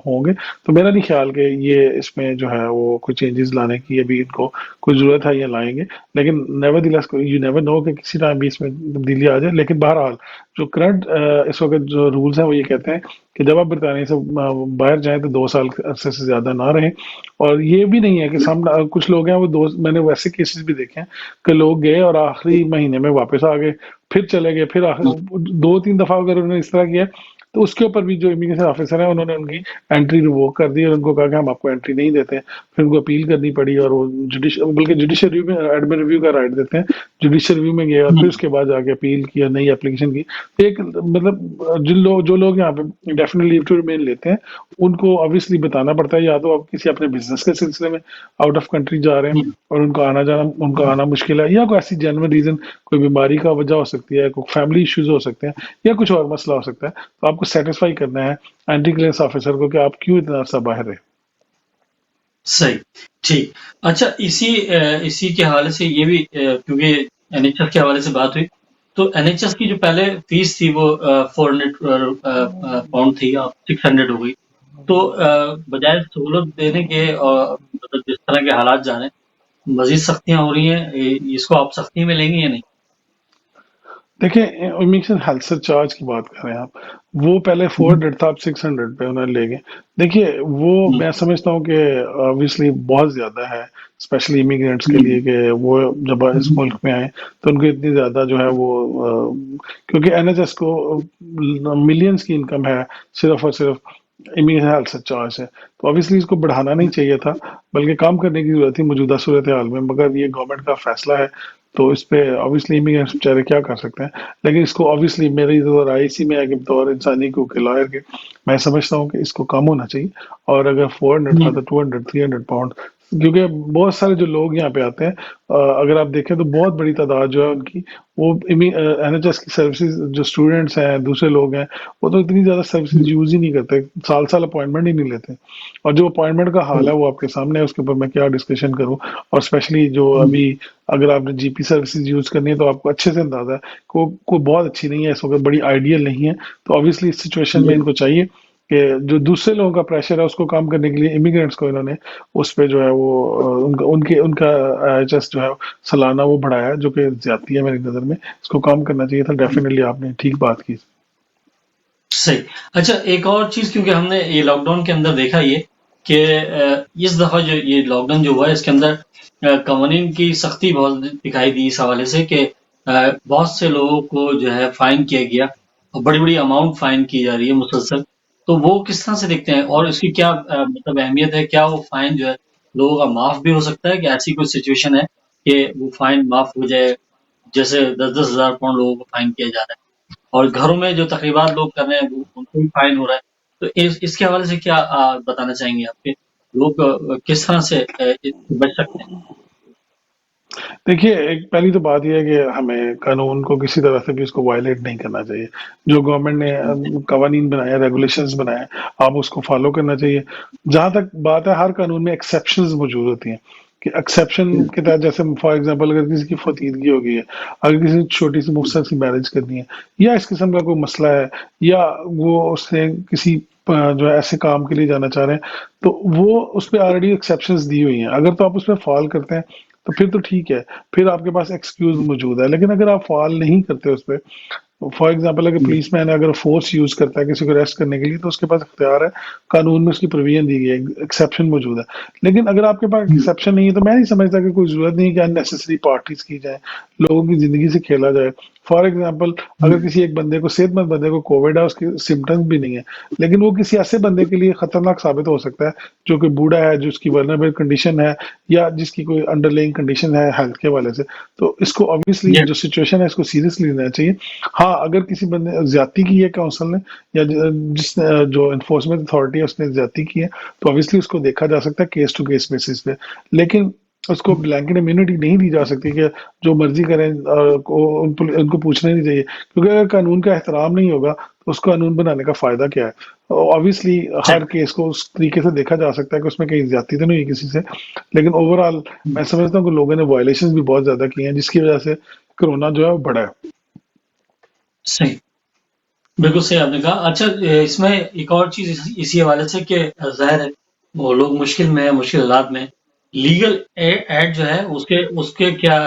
होंगे। तो मेरा नहीं ख्याल कि ये इसमें जो है वो कोई चेंजेस लाने की अभी इनको कोई ज़रूरत है या लाएंगे। लेकिन नेवरदिलेस यू नेवर नो कि किसी टाइम भी इसमें तब्दीली आ जाए। लेकिन बहरहाल जो करंट इस वक्त जो रूल्स हैं वो ये कहते हैं कि जब आप बरतानिया से बाहर जाएं तो 2 साल के अरसे से ज़्यादा ना रहें। और ये भी नहीं है कि कुछ लोग हैं वो मैंने वैसे केसेस भी देखे हैं कि लोग गए और आखिरी महीने में वापस आ गए, फिर चले गए, फिर 2-3 दफ़ा अगर उन्होंने इस तरह किया तो उसके ऊपर भी जो इमिग्रेशन ऑफिसर है उन्होंने उनकी एंट्री रिवोक कर दी और उनको कहा कि हम आपको एंट्री नहीं देते हैं। फिर उनको अपील करनी पड़ी और वो बल्कि जुडिशियल रिव्यू में एडमिट रिव्यू का राइट देते हैं, जुडिशियल रिव्यू में गए और फिर उसके बाद जाके अपील किया, नई एप्लीकेशन की। तो एक मतलब जो लोग यहाँ पे डेफिनेटली लीव टू रिमेन लेते हैं उनको ऑब्वियसली बताना पड़ता है, या तो आप किसी अपने बिजनेस के सिलसिले में आउट ऑफ कंट्री जा रहे हैं और उनका आना मुश्किल है, या कोई ऐसी जेन्युइन रीजन, कोई बीमारी का वजह हो सकती है, कोई फैमिली इश्यूज हो सकते हैं या कुछ और मसला हो सकता है, तो आपको सेटिस्फाई करना है एंटी क्लियरेंस ऑफिसर को कि आप क्यों इतना अरसा बाहर रहे। सही, ठीक। अच्छा, इसी के हवाले से ये भी क्योंकि एनएचएस के हवाले से बात हुई, तो एनएचएस की जो पहले फीस थी वो 400 पाउंड थी, अब 600 हो गई। तो बजाय सहूलत देने के और मतलब जिस तरह के हालात जा रहे हैं, मजीद सख्तियां हो रही हैं, इसको आप सख्ती में लेंगे या नहीं? देखिए इमिग्रेशन हेल्थ सरचार्ज की बात कर रहे हैं आप, वो पहले 400 था, अब 600 पे उन्होंने ले गए। देखिए वो मैं समझता हूँ कि ऑब्वियसली बहुत ज़्यादा है, स्पेशली इमिग्रेंट्स के लिए, कि वो जब इस मुल्क में आए तो उनको इतनी ज़्यादा जो है वो क्योंकि एनएचएस को मिलियंस की इनकम है सिर्फ और सिर्फ इमिग्रेशन हेल्थ सरचार्ज है। तो ऑब्वियसली इसको बढ़ाना नहीं चाहिए था, बल्कि काम करने की जरूरत थी मौजूदा सूरत हाल में, मगर ये गवर्नमेंट का फैसला है तो इस पे ऑब्वियसली इमिग्रेंट्स बेचारे क्या कर सकते हैं। लेकिन इसको ऑब्वियसली मेरी तो राय इसी में है कि बतौर इंसानी को के लॉयर के मैं समझता हूँ कि इसको कम होना चाहिए, और अगर 400 था तो 200-300 पाउंड, क्योंकि बहुत सारे जो लोग यहाँ पे आते हैं अगर आप देखें तो बहुत बड़ी तादाद जो है उनकी वो एनएचएस की सर्विसेज, जो स्टूडेंट्स हैं दूसरे लोग हैं वो तो इतनी ज़्यादा सर्विसेज यूज़ ही नहीं करते, साल साल अपॉइंटमेंट ही नहीं लेते। और जो अपॉइंटमेंट का हाल है वो आपके सामने है, उसके ऊपर मैं क्या डिस्कशन करूँ। और स्पेशली जो अभी अगर आपने जीपी सर्विसेज यूज़ करनी है तो आपको अच्छे से अंदाजा है को बहुत अच्छी नहीं है इस वक्त, बड़ी आइडियल नहीं है। तो ऑब्वियसली इस सिचुएशन में इनको चाहिए कि जो दूसरे लोगों का प्रेशर है उसको काम करने के लिए इमिग्रेंट्स को इन्होंने उस पे जो है वो उनका एचएस जो है सालाना वो बढ़ाया है, जो कि ज्यादती है मेरी नज़र में, इसको काम करना चाहिए था। डेफिनेटली आपने ठीक बात की। सही। अच्छा, एक और चीज़, क्योंकि हमने ये लॉकडाउन के अंदर देखा ये कि इस दफ़ा जो ये लॉकडाउन जो हुआ है इसके अंदर कवानीन की सख्ती बहुत दिखाई दी इस हवाले से कि बहुत से लोगों को जो है फाइन किया गया और बड़ी-बड़ी अमाउंट फाइन की जा रही है मुसलसल। तो वो किस तरह से देखते हैं और इसकी क्या मतलब अहमियत है? क्या वो फाइन जो है लोगों का माफ़ भी हो सकता है कि ऐसी कोई सिचुएशन है कि वो फाइन माफ़ हो जाए? जैसे 10-10 हज़ार पाउंड लोगों को फाइन किया जा रहा है और घरों में जो तकरीबात लोग कर रहे हैं वो उनको भी फाइन हो रहा है। तो इसके हवाले से क्या बताना चाहेंगे आपके लोग किस तरह से इससे बच सकते हैं? देखिए एक पहली तो बात यह है कि हमें कानून को किसी तरह से भी उसको वायलेट नहीं करना चाहिए। जो गवर्नमेंट ने कवानीन बनाए, रेगुलेशंस बनाए, आप उसको फॉलो करना चाहिए। जहां तक बात है हर कानून में एक्सेप्शंस मौजूद होती हैं कि एक्सेप्शन के तहत, जैसे फॉर एग्जांपल अगर किसी की फतीदगी हो गई है, अगर किसी ने छोटी सी मुख्तसर सी मैरिज करनी है, या इस किस्म का कोई मसला है, या वो उसने किसी जो है ऐसे काम के लिए जाना चाह रहे हैं, तो वो उस पर ऑलरेडी एक्सेप्शंस दी हुई हैं। अगर तो आप उसमें फॉल करते हैं तो फिर तो ठीक है, फिर आपके पास एक्सक्यूज मौजूद है। लेकिन अगर आप फॉल नहीं करते उस पर, फॉर एग्जाम्पल अगर पुलिस मैन अगर फोर्स यूज करता है किसी को अरेस्ट करने के लिए, तो उसके पास इख्तियार है, कानून में उसकी प्रोविजन दी गई है, एक्सेप्शन मौजूद है। लेकिन अगर आपके पास एक्सेप्शन नहीं है तो मैं नहीं समझता कि कोई जरूरत नहीं है कि अननेसेसरी पार्टीज की जाए, लोगों की जिंदगी से खेला जाए। फॉर एग्जाम्पल अगर किसी एक बंदे को, सेहतमंद बंदे को कोविड है, उसके सिम्टम्स भी नहीं है, लेकिन वो किसी ऐसे बंदे के लिए खतरनाक साबित हो सकता है जो कि बूढ़ा है, जिसकी वर्नरेबल कंडीशन है, या जिसकी कोई अंडरलाइंग कंडीशन है हेल्थ के हवाले से, तो इसको ऑब्वियसली ये जो सिचुएशन है इसको सीरियसली लेना चाहिए। हाँ, अगर किसी बंदे ज्यादती की है काउंसिल ने, या जिसने जो इन्फोर्समेंट अथॉरिटी है उसने ज्यादती की है, तो ऑब्वियसली उसको देखा जा सकता है केस टू केस बेसिस पे। लेकिन उसको ब्लैंकेट इम्यूनिटी नहीं दी जा सकती कि जो मर्जी करें और उनको पूछना ही नहीं चाहिए, क्योंकि अगर कानून का एहतराम नहीं होगा तो उस कानून बनाने का फायदा क्या है। ऑब्वियसली हर केस को उस तरीके से देखा जा सकता है कि उसमें कहीं ज्यादती तो नहीं हुई किसी से, लेकिन ओवरऑल मैं समझता हूँ कि लोगों ने वायलेशन भी बहुत ज्यादा किए हैं, जिसकी वजह से कोरोना जो है वो बढ़ा है। सही। बिल्कुल सही आपने कहा। अच्छा, इसमें एक और चीज़ इसी हवाले से कि ज़ाहिर है वो लोग मुश्किल में है, मुश्किल हालात में। लीगल ए एड जो है उसके उसके क्या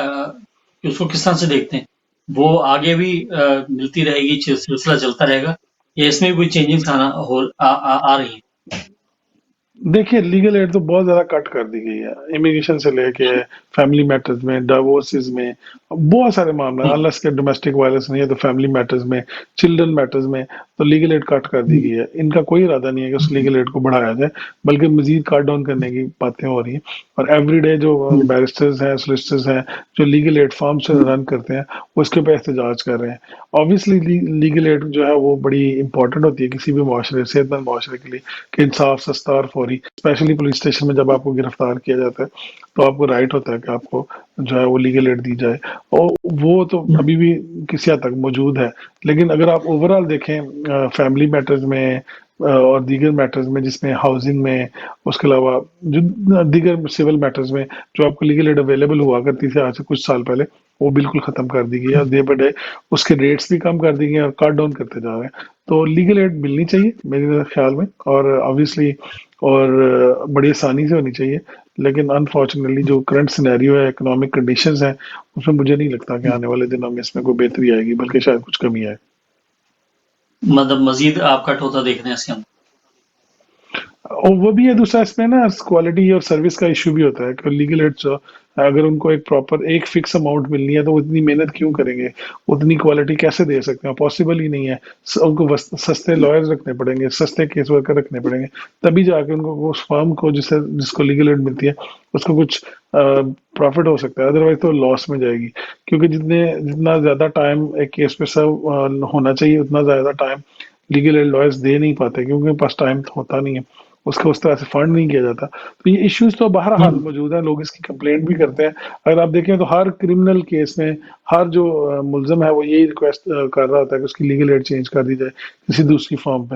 उसको किस तरह से देखते हैं? वो आगे भी मिलती रहेगी, सिलसिला चलता रहेगा या इसमें भी कोई चेंजेस आ रही हैं? देखिए, लीगल एड तो बहुत ज़्यादा कट कर दी गई है। इमिग्रेशन से लेके फैमिली मैटर्स में, डिवोर्सेस में, बहुत सारे मामले, हुँ, अनलेस के डोमेस्टिक वायलेंस नहीं है तो फैमिली मैटर्स में, चिल्ड्रन मैटर्स में, तो लीगल एड कट कर दी हुँ, गई है। इनका कोई इरादा नहीं है कि उस लीगल एड को बढ़ाया जाए, बल्कि मज़ीद कट डाउन करने की बातें हो रही हैं। और एवरीडे जो हुँ, बैरिस्टर्स हैं, सोलिसिटर्स हैं, जो लीगल एड फर्म्स हुँ, रन करते हैं, वो इसके ऊपर एहतजाज कर रहे हैं। ऑब्वियसली लीगल एड जो है वो बड़ी इंपॉर्टेंट होती है किसी भी मुआशरे, सेहतमंद मुआशरे के लिए, कि इंसाफ सस्ता और फौरी, स्पेशली पुलिस स्टेशन में जब आपको गिरफ्तार किया जाता है तो आपको राइट होता है कि आपको जो है वो लीगल एड दी जाए, और वो तो हुँ, अभी भी किसी हद तक मौजूद है। लेकिन अगर आप ओवरऑल देखें फैमिली मैटर्स में और दीगर मैटर्स में, जिसमें हाउसिंग में, उसके अलावा जो दीगर सिविल मैटर्स में जो आपको लीगल एड अवेलेबल हुआ करती थी आज से कुछ साल पहले, वो बिल्कुल खत्म कर दी गई है, और डे बाय डे उसके रेट्स भी कम कर दिए गए हैं और कट डाउन करते जा रहे हैं। तो लीगल एड मिलनी चाहिए मेरे ख्याल में, और ऑब्वियसली और बड़ी आसानी से होनी चाहिए। लेकिन अनफॉर्चुनेटली जो करंट सिनेरियो है, इकोनॉमिक कंडीशंस हैं, उसमें मुझे नहीं लगता कि हुँ। आने वाले दिनों में इसमें कोई बेहतरी आएगी, बल्कि शायद कुछ कमी आए। मतलब मज़ीद आप कट होता देख रहे हैं इसके अंदर। और वो भी है, दूसरा इसमें ना क्वालिटी और सर्विस का इशू भी होता है कि लीगल एड्स अगर उनको एक प्रॉपर एक फिक्स अमाउंट मिलनी है तो वो इतनी मेहनत क्यों करेंगे, उतनी क्वालिटी कैसे दे सकते हैं, पॉसिबल ही नहीं है। उनको सस्ते लॉयर्स रखने पड़ेंगे, सस्ते केस वर्कर रखने पड़ेंगे, तभी जाके उनको उस फर्म को जिसको लीगल एड मिलती है उसको कुछ प्रॉफिट हो सकता है, अदरवाइज तो लॉस में जाएगी। क्योंकि जितना ज्यादा टाइम एक केस पे सर्व होना चाहिए, उतना ज्यादा टाइम लीगल एड लॉयर्स दे नहीं पाते, क्योंकि उनके पास टाइम होता नहीं है, उसका उस तरह से फंड नहीं किया जाता। तो ये इश्यूज तो बहरहाल हुँ, मौजूद है, लोग इसकी कंप्लेंट भी करते हैं। अगर आप देखें तो हर क्रिमिनल केस में हर जो मुलजम है वो यही रिक्वेस्ट कर रहा होता है कि उसकी लीगल एड चेंज कर दी जाए किसी दूसरी फॉर्म पे।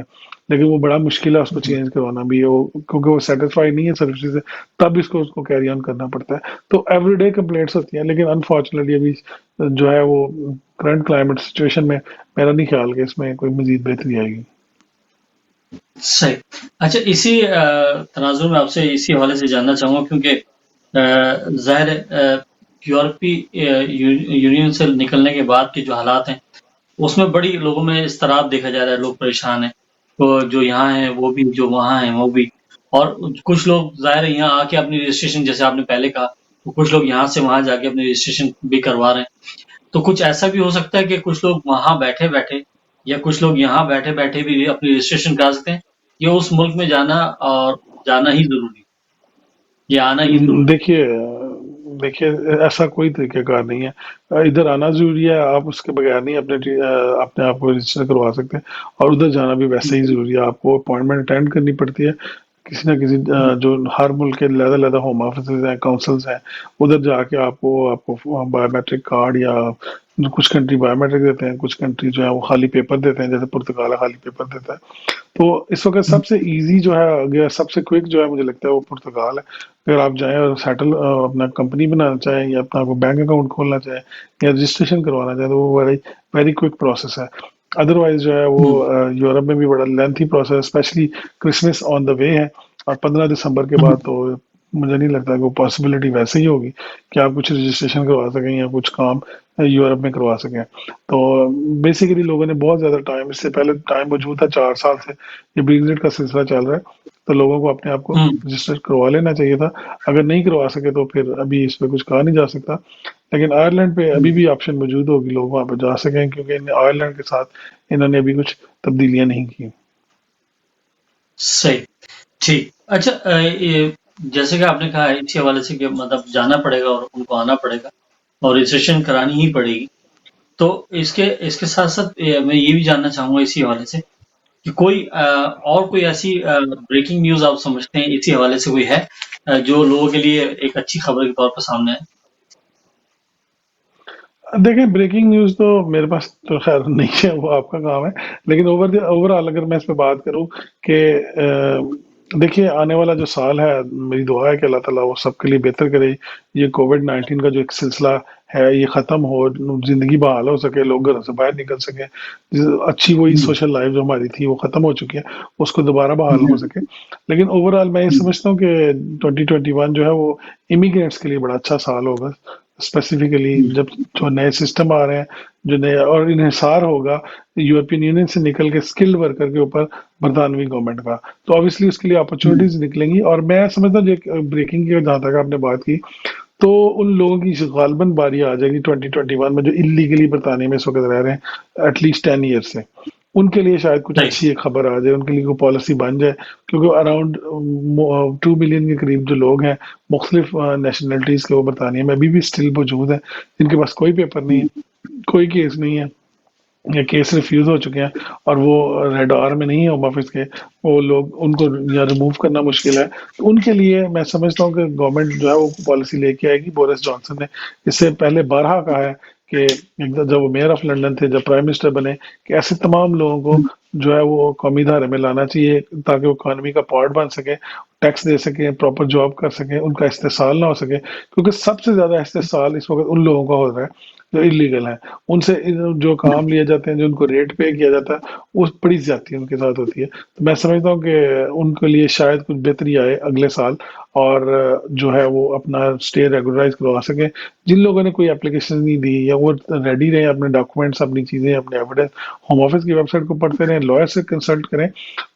लेकिन वो बड़ा मुश्किल है उसको चेंज करवाना भी, वो क्योंकि वो सेटिस्फाइड नहीं है सर्विसेज से, तब इसको उसको कैरी ऑन करना पड़ता है। तो एवरीडे कंप्लेंट्स होती हैं, लेकिन अनफॉर्चुनेटली अभी जो है वो करंट क्लाइमेट सिचुएशन में मेरा नहीं ख्याल कि इसमें कोई मजीद बेहतरी आएगी। सही। अच्छा, इसी तनाज़ुर में आपसे इसी हवाले से जानना चाहूँगा क्योंकि ज़ाहिर है यूरोपीय यूनियन से निकलने के बाद के जो हालात हैं, उसमें बड़ी लोगों में इज़्तिराब देखा जा रहा है, लोग परेशान हैं। तो जो यहाँ हैं वो भी, जो वहाँ हैं वो भी। और कुछ लोग ज़ाहिर है यहाँ आके अपनी रजिस्ट्रेशन, जैसे आपने पहले कहा, तो कुछ लोग यहाँ से वहाँ जाके अपनी रजिस्ट्रेशन भी करवा रहे हैं। तो कुछ ऐसा भी हो सकता है कि कुछ लोग वहाँ बैठे-बैठे या कुछ लोग यहाँ बैठे-बैठे भी अपनी रजिस्ट्रेशन करा सकते हैं, या उस मुल्क में जाना और जाना ही ज़रूरी है, या आना ही ज़रूरी है? देखिए देखिए ऐसा कोई तरीक़ाकार नहीं है। इधर आना ज़रूरी है, आप उसके बगैर नहीं अपने आप को रजिस्टर करवा सकते, और उधर जाना भी वैसे ही हुँ, ज़रूरी है। आपको अपॉइंटमेंट अटेंड करनी पड़ती है, किसी न किसी हुँ, जो हर मुल्क के अलग-अलग होम ऑफिसेज़ हैं, काउंसिल्स हैं, उधर जाके आपको आपको बायोमेट्रिक कार्ड या कुछ कंट्री बायोमेट्रिक देते हैं, कुछ कंट्री जो है वो खाली पेपर देते हैं, जैसे पुर्तगाल खाली पेपर देता है। तो इस वक़्त हुँ, सबसे ईज़ी जो है, अगर सबसे क्विक जो है मुझे लगता है वो पुर्तगाल है। अगर आप जाएँ और अपना कंपनी बनाना चाहें या अपना कोई बैंक अकाउंट खोलना चाहें या रजिस्ट्रेशन करवाना चाहें, तो वो वेरी वेरी क्विक प्रोसेस है। अदरवाइज़ जो है वो हुँ, यूरोप में भी बड़ा lengthy process, specially Christmas on the way है, और 15 दिसंबर के हुँ, बाद तो मुझे नहीं लगता कि वो पॉसिबिलिटी वैसे ही होगी कि आप कुछ रजिस्ट्रेशन करवा सकें या कुछ काम यूरोप में करवा सकें। तो बेसिकली लोगों ने बहुत ज़्यादा टाइम, इससे पहले टाइम मौजूद था, 4 साल से ये ब्रेक्जिट का सिलसिला चल रहा है, तो लोगों को अपने आप को हुँ, रजिस्टर करवा लेना चाहिए था। अगर नहीं करवा सके तो फिर अभी इस पे कुछ कहा नहीं जा सकता। लेकिन आयरलैंड पे अभी हुँ, भी ऑप्शन मौजूद होगी, लोग वहाँ पे जा सकें, क्योंकि आयरलैंड के साथ इन्होंने अभी कुछ तब्दीलियाँ नहीं की। सही, ठीक। अच्छा, ये जैसे कि आपने कहा है इसी हवाले से कि मतलब जाना पड़ेगा और उनको आना पड़ेगा और रजिस्ट्रेशन करानी ही पड़ेगी। तो इसके इसके साथ-साथ मैं ये भी जानना चाहूँगा इसी हवाले से कि कोई और कोई ऐसी ब्रेकिंग न्यूज़ आप समझते हैं इसी हवाले से कोई है जो लोगों के लिए एक अच्छी खबर के तौर पर सामने आए? देखिए, ब्रेकिंग न्यूज़ तो मेरे पास तो ख़ैर नहीं है, वो आपका काम है। लेकिन ओवरऑल अगर मैं इस पे बात करूँ कि देखिए आने वाला जो साल है, मेरी दुआ है कि अल्लाह ताला वो सबके लिए बेहतर करे। ये कोविड-19 का जो एक सिलसिला है ये खत्म हो, जिंदगी बहाल हो सके, लोग घर से बाहर निकल सके, अच्छी वही जी, सोशल लाइफ जो हमारी थी वो खत्म हो चुकी है, उसको दोबारा बहाल जी, हो सके। लेकिन ओवरऑल मैं ये जी, समझता हूँ कि 2021 जो है वो इमिग्रेंट्स के लिए बड़ा अच्छा साल होगा, स्पेसिफिकली जी, जब जो नए सिस्टम आ रहे हैं, जो नए और इन्हिसार होगा यूरोपियन यूनियन से निकल के स्किल्ड वर्कर के ऊपर बरतानवी गवर्नमेंट का, तो ऑब्वियसली उसके लिए जी, अपॉर्चुनिटीज निकलेंगी। और मैं समझता हूँ जो ब्रेकिंग की जहाँ तक आपने बात की, तो उन लोगों की गालबन बारी आ जाएगी 2021 में जो इलीगली बरतानिया में इस वक्त रह रहे हैं एटलीस्ट 10 ईयर से, उनके लिए शायद कुछ राइट, अच्छी एक खबर आ जाए, उनके लिए कोई पॉलिसी बन जाए, क्योंकि अराउंड 2 मिलियन के करीब जो लोग हैं मुख्तलिफ नेशनलिटीज के, वो बरतानिया में अभी भी स्टिल मौजूद हैं, जिनके पास कोई पेपर नहीं है, कोई केस नहीं है, या केस रिफ्यूज हो चुके हैं, और वो रेड आर में नहीं है होम ऑफिस के, वो लोग उनको या रिमूव करना मुश्किल है। तो उनके लिए मैं समझता हूँ कि गवर्नमेंट जो है वो पॉलिसी लेके आएगी। बोरिस जॉनसन ने इससे पहले बारहा कहा है कि जब वो मेयर ऑफ लंदन थे, जब प्राइम मिनिस्टर बने, कि ऐसे तमाम लोगों को जो है वो कौमी धारे में लाना चाहिए ताकि वो इकॉनमी का पार्ट बन सके, टैक्स दे सके, प्रॉपर जॉब कर सके, उनका इस्तेसाल ना हो सके, क्योंकि सबसे ज्यादा इस्तेसाल इस वक्त उन लोगों का हो रहा है जो इलीगल है, उनसे जो काम लिए जाते हैं, जो उनको रेट पे किया जाता है, वो बड़ी ज्यादती उनके साथ होती है। तो मैं समझता हूँ कि उनके लिए शायद कुछ बेहतरी आए अगले साल, और जो है वो अपना स्टे रेगुलराइज करवा सके। जिन लोगों ने कोई एप्लीकेशन नहीं दी, या वो रेडी रहे अपने डॉक्यूमेंट्स, अपनी चीजें, अपने एविडेंस होम ऑफिस की वेबसाइट को पढ़ते रहें, लॉयर से कंसल्ट करें,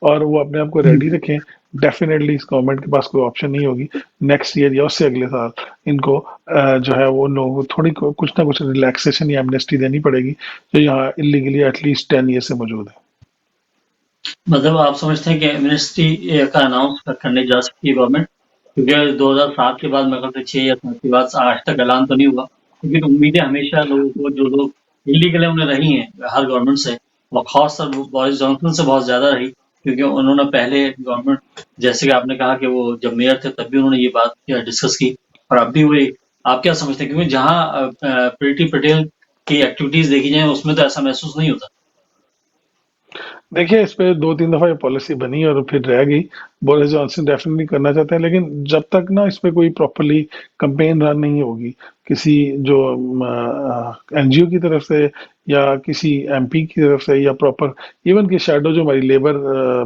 और वो अपने आप को रेडी रखें। डेफिनेटली इस गवर्नमेंट के पास कोई ऑप्शन नहीं होगी नेक्स्ट ईयर या उससे अगले साल इनको जो है वो लोगों को थोड़ी कुछ ना कुछ रिलैक्सेशन या एमनेस्टी देनी पड़ेगी, जो यहाँ इलीगली एटलीस्ट 10 ईयर से मौजूद है। मतलब आप समझते हैं कि एमनेस्टी का अनाउंस करने जा सकती है गवर्नमेंट, क्योंकि 2007 के बाद मेरे ख्याल से 6 या 7 के बाद आज तक ऐलान तो नहीं हुआ, लेकिन उम्मीदें हमेशा लोगों को, जो लोग इलीगल है, उन्हें रही हैं हर गवर्नमेंट से, और खासतौर बोरिस जॉनसन से बहुत ज्यादा रही, क्योंकि उन्होंने पहले गवर्नमेंट, जैसे कि आपने कहा कि वो जब मेयर थे तब भी उन्होंने ये बात डिस्कस की, और अब भी वही। आप क्या समझते हैं, क्योंकि जहाँ प्रीति पटेल की एक्टिविटीज देखी जाए उसमें तो ऐसा महसूस नहीं होता। देखिए, इस पे 2-3 दफ़ा ये पॉलिसी बनी और फिर रह गई। बोरिस जॉनसन डेफ़िनिटली करना चाहते हैं, लेकिन जब तक ना इस पे कोई प्रॉपर्ली कैंपेन रन नहीं होगी, किसी जो एनजीओ की तरफ से, या किसी एमपी की तरफ से, या प्रॉपर इवन कि शैडो जो हमारी लेबर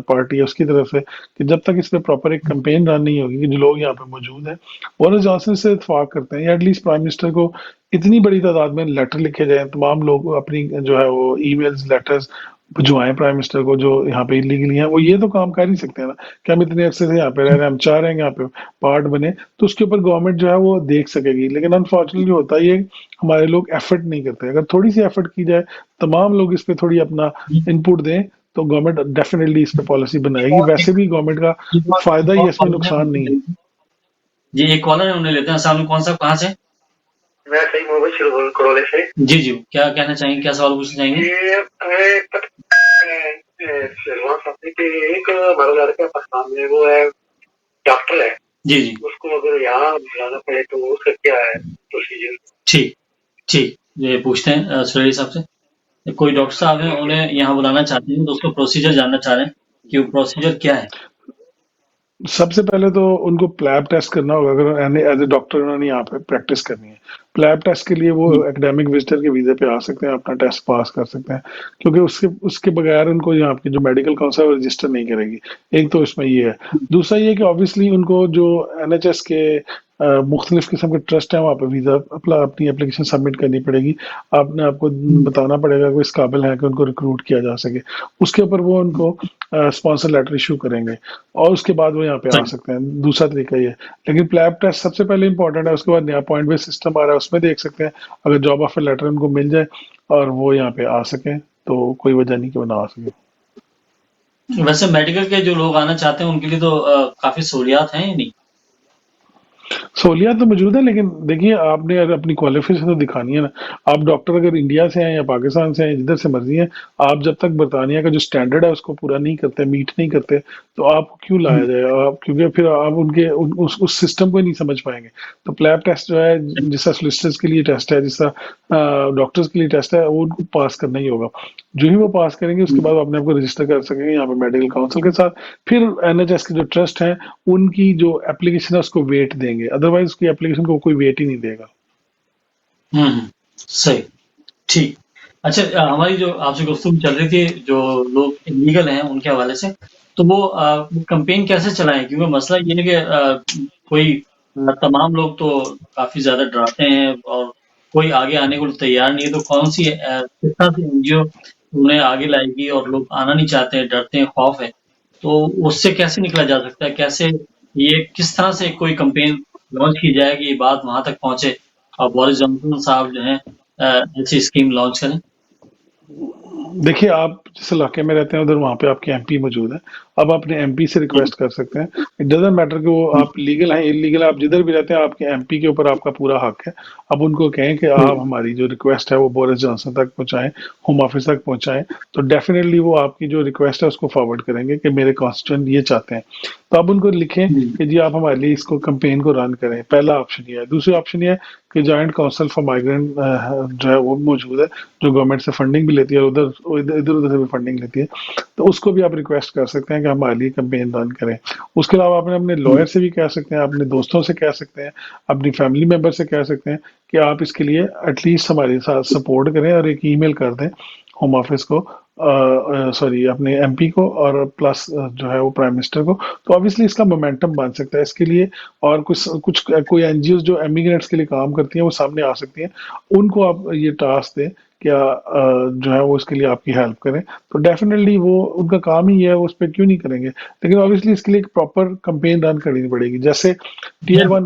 पार्टी है उसकी तरफ से, कि जब तक इस पे प्रॉपर एक कैंपेन रन नहीं होगी कि जो लोग यहाँ पे मौजूद हैं बोरिस जॉनसन से इत्तेफाक करते हैं, या एटलीस्ट प्राइम मिनिस्टर को इतनी बड़ी तादाद में लेटर लिखे जाएँ, तमाम लोग अपनी जो है वो ईमेल्स, लेटर्स भिजवाएँ प्राइम मिनिस्टर को, जो यहाँ पे इलीगली हैं, वो ये तो काम कर ही सकते हैं ना, कि हम इतने अरसे से यहाँ पे रह रहे हैं, हम चाह रहे हैं कि यहाँ पे पार्ट बने, तो उसके ऊपर गवर्नमेंट जो है वो देख सकेगी। लेकिन अनफॉर्चुनेटली होता ये हमारे लोग एफर्ट नहीं करते। अगर थोड़ी सी एफर्ट की जाए, तमाम लोग इस पे थोड़ी अपना इनपुट दें, तो गवर्नमेंट डेफिनेटली इस पे पॉलिसी बनाएगी। और वैसे भी गवर्नमेंट का फायदा ही है, इसमें नुकसान नहीं है। जी, एक कॉलर है, उन्हें लेते हैं। अस्सलाम वालेकुम, कौन सा, कहाँ से? मैं सही मोहम्मद शुरू करौले से। जी, जी, क्या कहना चाहेंगे, क्या सवाल पूछना चाहेंगे? ये सलमान साहब से कि एक हमारा लड़का पाकिस्तान में वो है, डॉक्टर है, जी, जी, उसको अगर यहाँ बुलाना पड़े तो उसका क्या है प्रोसीजर? ठीक, ठीक, ये पूछते हैं सुरेश साहब से। कोई डॉक्टर साहब हैं, उन्हें यहाँ बुलाना चाहते हैं, तो उसका प्रोसीजर जानना चाह रहे हैं कि वो प्रोसीजर क्या है? सबसे पहले तो उनको प्लैब टेस्ट करना होगा, अगर एज ए डॉक्टर उन्होंने यहाँ पे प्रैक्टिस करनी है। प्लैब टेस्ट के लिए वो जी, एकेडमिक विजिटर के वीजे पे आ सकते हैं, अपना टेस्ट पास कर सकते हैं, क्योंकि उसके उसके बगैर उनको यहाँ की जो मेडिकल काउंसिल वो रजिस्टर नहीं करेगी। एक तो इसमें ये है। दूसरा ये कि ऑब्वियसली उनको जो एनएचएस के मुख्तलिफ किस्म के ट्रस्ट हैं, वहाँ पे वीजा अपनी एप्लीकेशन सबमिट करनी पड़ेगी। आपने आपको बताना पड़ेगा कि इस काबिल है कि उनको रिक्रूट किया जा सके। उसके ऊपर वो उनको स्पॉन्सर लेटर इशू करेंगे, और उसके बाद वो यहाँ पे आ सही। सकते हैं। दूसरा तरीका ये है। लेकिन प्लैब टेस्ट सबसे पहले इंपॉर्टेंट है, उसके बाद नया पॉइंट बेस्ड सिस्टम आ रहा है, उसमें देख सकते हैं। अगर जॉब ऑफर लेटर उनको मिल जाए और वो यहाँ पे आ सके, तो कोई वजह नहीं कि वो ना आ सके। वैसे मेडिकल के जो लोग आना चाहते हैं, उनके लिए तो काफ़ी सहूलियात हैं या नहीं? सहूलियत तो मौजूद है, लेकिन देखिए आपने अगर अपनी क्वालिफिकेशन तो दिखानी है ना। आप डॉक्टर अगर इंडिया से हैं या पाकिस्तान से हैं, जिधर से मर्जी हैं, आप जब तक बरतानिया का जो स्टैंडर्ड है उसको पूरा नहीं करते, मीट नहीं करते, तो आपको क्यों लाया हुँ, जाए आप, क्योंकि फिर आप उस सिस्टम को ही नहीं समझ पाएंगे। तो प्लैब टेस्ट जो है, जिस तरह सोलिसिटर्स के लिए टेस्ट है, जिस तरह डॉक्टर्स के लिए टेस्ट है, वो उनको पास करना ही होगा। जो ही वो पास करेंगे उसके बाद हुँ। वो अपने आप को रजिस्टर कर सकेंगे यहाँ पे मेडिकल काउंसिल के साथ। फिर एनएचएस के जो ट्रस्ट हैं, उनकी जो एप्लीकेशन है उसको वेट देंगे, अदरवाइज उसकी एप्लीकेशन को कोई वेट ही नहीं देगा। सही, ठीक। अच्छा, हमारी जो आपसे गुफ्तगू चल रही थी, जो लोग इल्लीगल हैं उनके हवाले से, तो वो कैंपेन कैसे चलाएँ? क्योंकि मसला ये है कि कोई तमाम लोग तो काफ़ी ज़्यादा डराते हैं और कोई आगे आने को तैयार नहीं है, तो कौन-सी किस तरह से एनजीओ उन्हें आगे लाएगी और लोग आना नहीं चाहते हैं, डरते हैं, खौफ है। तो उससे कैसे निकला जा सकता है? कैसे ये किस तरह से कोई कैंपेन लॉन्च की जाए कि ये बात वहाँ तक पहुँचे और बोरिस जॉनसन साहब जो हैं ऐसी स्कीम लॉन्च करें? देखिए, आप जिस इलाके में रहते हैं उधर वहाँ पे आपके एमपी मौजूद है। अब अपने एमपी से हुँ, रिक्वेस्ट कर सकते हैं। इट डज़न्ट मैटर कि वो हुँ, आप लीगल हैं, इल्लीगल हैं, आप जिधर भी रहते हैं आपके एमपी के ऊपर आपका पूरा हक है। अब उनको कहें कि हुँ, आप हमारी जो रिक्वेस्ट है वो बोरिस जॉनसन तक पहुँचाएँ, होम ऑफिस तक पहुँचाएँ, तो डेफ़िनिटली वो आपकी जो रिक्वेस्ट है उसको फॉरवर्ड करेंगे कि मेरे कॉन्स्टिट्यूएंट ये चाहते हैं। तो आप उनको लिखें हुँ, कि जी आप हमारे लिए इसको कैंपेन को रन करें। पहला ऑप्शन ये है। दूसरा ऑप्शन ये है कि जॉइंट काउंसिल फॉर माइग्रेंट जो है वो मौजूद है, जो गवर्नमेंट से फंडिंग भी लेती है और इधर-उधर से भी फंडिंग लेती है। तो उसको भी आप रिक्वेस्ट कर सकते हैं कि हमारे लिए कैंपेन रन करें। उसके अलावा आपने अपने हुँ, लॉयर से भी कह सकते हैं, अपने दोस्तों से कह सकते हैं, अपनी फैमिली मेंबर से कह सकते हैं कि आप इसके लिए एटलीस्ट हमारे साथ सपोर्ट करें और एक ईमेल कर दें होम ऑफिस को, सॉरी अपने एमपी को और प्लस जो है वो प्राइम मिनिस्टर को। तो ऑब्वियसली इसका मोमेंटम बन सकता है इसके लिए। और कुछ कुछ कोई एनजीओ जो एमिग्रेंट्स के लिए काम करती हैं वो सामने आ सकती हैं, उनको आप ये टास्क दें क्या जो है वो इसके लिए आपकी हेल्प करें। तो डेफिनेटली वो उनका काम ही है, वो उस पर क्यों नहीं करेंगे। लेकिन ऑब्वियसली इसके लिए एक प्रॉपर कंपेन रन करनी पड़ेगी। जैसे बिल्कुल,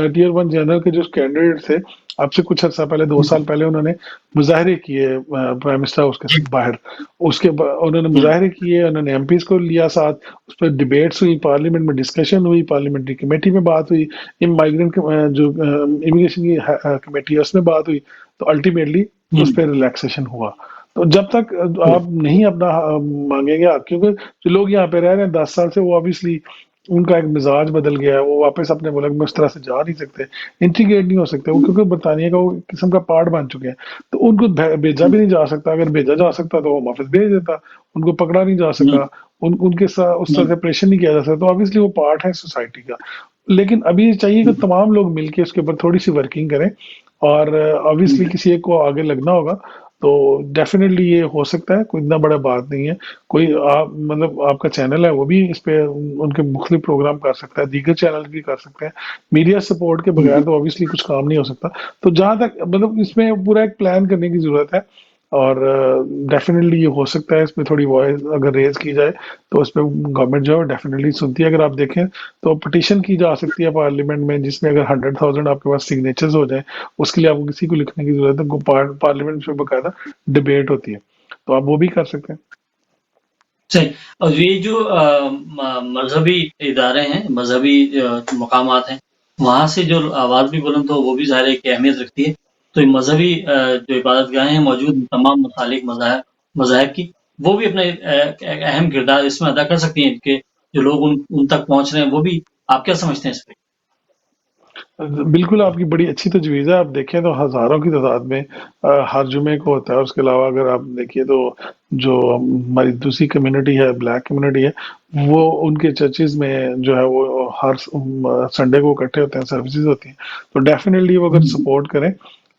टीयर वन जनरल के जो कैंडिडेट थे, आपसे कुछ अर्सा पहले, दो हुँ, साल पहले उन्होंने मुजाहरे किए प्राइम मिनिस्टर हाउस के जी, बाहर। उन्होंने हुँ, मुजाहरे किए, उन्होंने एमपीज को लिया साथ, उस पर डिबेट्स हुई, पार्लियामेंट में डिस्कशन हुई, पार्लियामेंट्री कमेटी में बात हुई, इन माइग्रेंट जो इमिग्रेशन की कमेटी है उसमें बात हुई। तो अल्टीमेटली हुँ, उस पर रिलैक्सेशन हुआ। तो जब तक हुँ, आप नहीं अपना मांगेंगे क्योंकि जो लोग यहाँ पे रह रहे हैं 10 साल से, वो ऑब्वियसली उनका एक मिजाज बदल गया है, वो वापस अपने मुल्क में उस तरह से जा नहीं सकते, इंटीग्रेट नहीं हो सकते वो, क्योंकि बरतानिया का वो किस्म का पार्ट बन चुके हैं। तो उनको भेजा हुँ, भी नहीं जा सकता। अगर भेजा जा सकता तो होम ऑफिस भेज देता। उनको पकड़ा नहीं जा हुँ, सका, उनके साथ उस तरह हुँ, से प्रेशर नहीं किया जा सकता। तो ऑब्वियसली वो पार्ट है सोसाइटी का। लेकिन अभी ये चाहिए कि हुँ, तमाम लोग मिलके उसके ऊपर थोड़ी सी वर्किंग करें, और ऑब्वियसली हुँ, किसी एक को आगे लगना होगा। तो डेफिनेटली ये हो सकता है, कोई इतना बड़ा बात नहीं है। कोई आप मतलब आपका चैनल है वो भी इस पे उनके मुख्तलिफ प्रोग्राम कर सकता है, दीगर चैनल भी कर सकते हैं। मीडिया सपोर्ट के हुँ, बगैर तो ऑब्वियसली कुछ काम नहीं हो सकता। तो जहां तक मतलब इसमें पूरा एक प्लान करने की जरूरत है। और डेफिनेटली ये हो सकता है, इसमें थोड़ी वॉइस अगर रेज की जाए तो उस पर गवर्नमेंट जो है डेफिनेटली सुनती है। अगर आप देखें तो पिटीशन की जा सकती है पार्लियामेंट में, जिसमें अगर 100,000 आपके पास सिग्नेचर्स हो जाए, उसके लिए आपको किसी को लिखने की जरूरत है, पार्लियामेंट में बकायदा डिबेट होती है। तो आप वो भी कर सकते हैं। सही। और ये जो मज़हबी इदारे हैं, मज़हबी मकामात हैं, वहाँ से जो आवाज़ भी बुलंद हो, वो भी ज़ाहिर है कि अहमियत रखती है। तो ये मज़हबी जो इबादतगाहें हैं मौजूद हैं, तमाम मसालिक मज़ाहिब की, वो भी अपना एक एक अहम किरदार इसमें अदा कर सकती हैं कि जो लोग उन तक पहुँच रहे हैं, वो भी आप क्या समझते हैं इस पे? बिल्कुल, आपकी बड़ी अच्छी तजवीज़ है। आप देखें तो हज़ारों की तादाद में हर जुमे को होता है। उसके अलावा अगर आप देखिए तो जो हमारी दूसरी कम्युनिटी है, ब्लैक कम्युनिटी है, वो उनके चर्चेज़ में जो है वो हर संडे को इकट्ठे होते हैं, सर्विसेज़ होती हैं। तो डेफ़िनेटली वो अगर हुँ, सपोर्ट करें,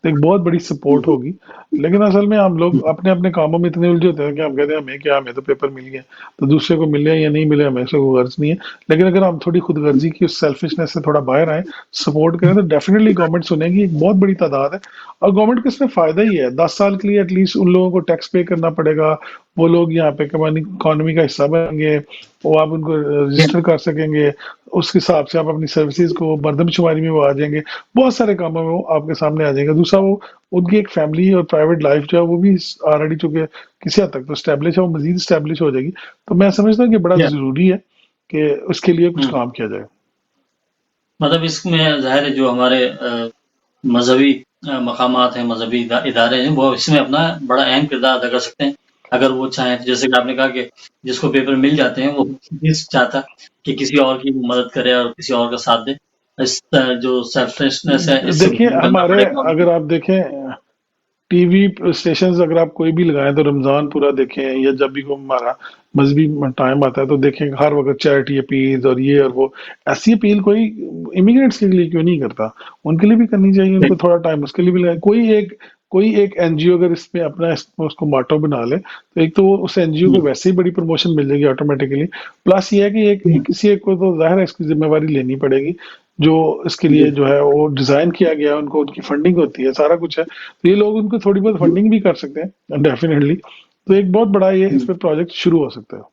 तो एक बहुत बड़ी सपोर्ट हुँ, होगी। लेकिन असल में हम हुँ, लोग अपने-अपने कामों में इतने उलझे होते हैं कि हम कहते हैं हमें क्या, हमें तो पेपर मिल गया। तो दूसरे को मिले या नहीं मिले हमें से कोई गर्ज़ नहीं है। लेकिन अगर हम थोड़ी खुदगर्ज़ी की उस सेल्फिशनेस से थोड़ा बाहर आएँ, सपोर्ट करें, तो डेफिनेटली गवर्नमेंट सुनेगी। एक बहुत बड़ी तादाद है और गवर्नमेंट को इसमें फायदा ही है। 10 साल के लिए एटलीस्ट उन लोगों को टैक्स पे करना पड़ेगा। वो लोग यहाँ पे कमानी इकोनॉमी का हिस्सा बनेंगे। वो आप उनको या रजिस्टर कर सकेंगे। उस हिसाब से आप अपनी सर्विसेज को मरदमशुमारी में वो आ जाएंगे। बहुत सारे कामों में वो आपके सामने आ जाएगा। दूसरा, वो उनकी एक फैमिली और प्राइवेट लाइफ जो है वो भी ऑलरेडी चूंकि किसी हद तक तो स्टैब्लिश है, वो मजीद स्टैब्लिश हो जाएगी। तो मैं समझता हूँ कि बड़ा या जरूरी है कि उसके लिए कुछ हुँ, काम किया जाए। मतलब इसमें ज़ाहिर है जो हमारे मज़हबी मकामात हैं, मज़हबी इदारे हैं, वो इसमें अपना बड़ा अहम किरदार अदा कर सकते हैं। अगर वो चाहें तो, जैसे कि आपने कहा कि जिसको पेपर मिल जाते हैं, वो इस चाहता कि किसी और की मदद करे और किसी और का साथ दे। इस जो सेल्फिशनेस है, इससे देखिए बाहर निकलना हमारे, पड़ेगा अगर उनको। आप देखें टीवी स्टेशंस, अगर आप कोई भी लगाएं तो रमजान पूरा देखें या जब भी को हमारा मजहबी टाइम आता है तो देखें हर वक्त चैरिटी अपील और ये और वो, ऐसी अपील कोई इमिग्रेंट्स के लिए क्यों नहीं करता? उनके लिए भी करनी चाहिए, उनको थोड़ा टाइम उसके लिए भी लगे। कोई एक एनजीओ अगर इसमें अपना उसको माटो बना ले तो एक तो वो उस एनजीओ को वैसे ही बड़ी प्रमोशन मिल जाएगी ऑटोमेटिकली। प्लस ये है कि किसी एक को तो जाहिर है इसकी जिम्मेवारी लेनी पड़ेगी, जो इसके लिए जो है वो डिजाइन किया गया है, उनको उनकी फंडिंग होती है, सारा कुछ है, तो ये लोग उनको थोड़ी बहुत फंडिंग भी कर सकते हैं डेफिनेटली। तो एक बहुत बड़ा ये इस पे प्रोजेक्ट शुरू हो सकता है।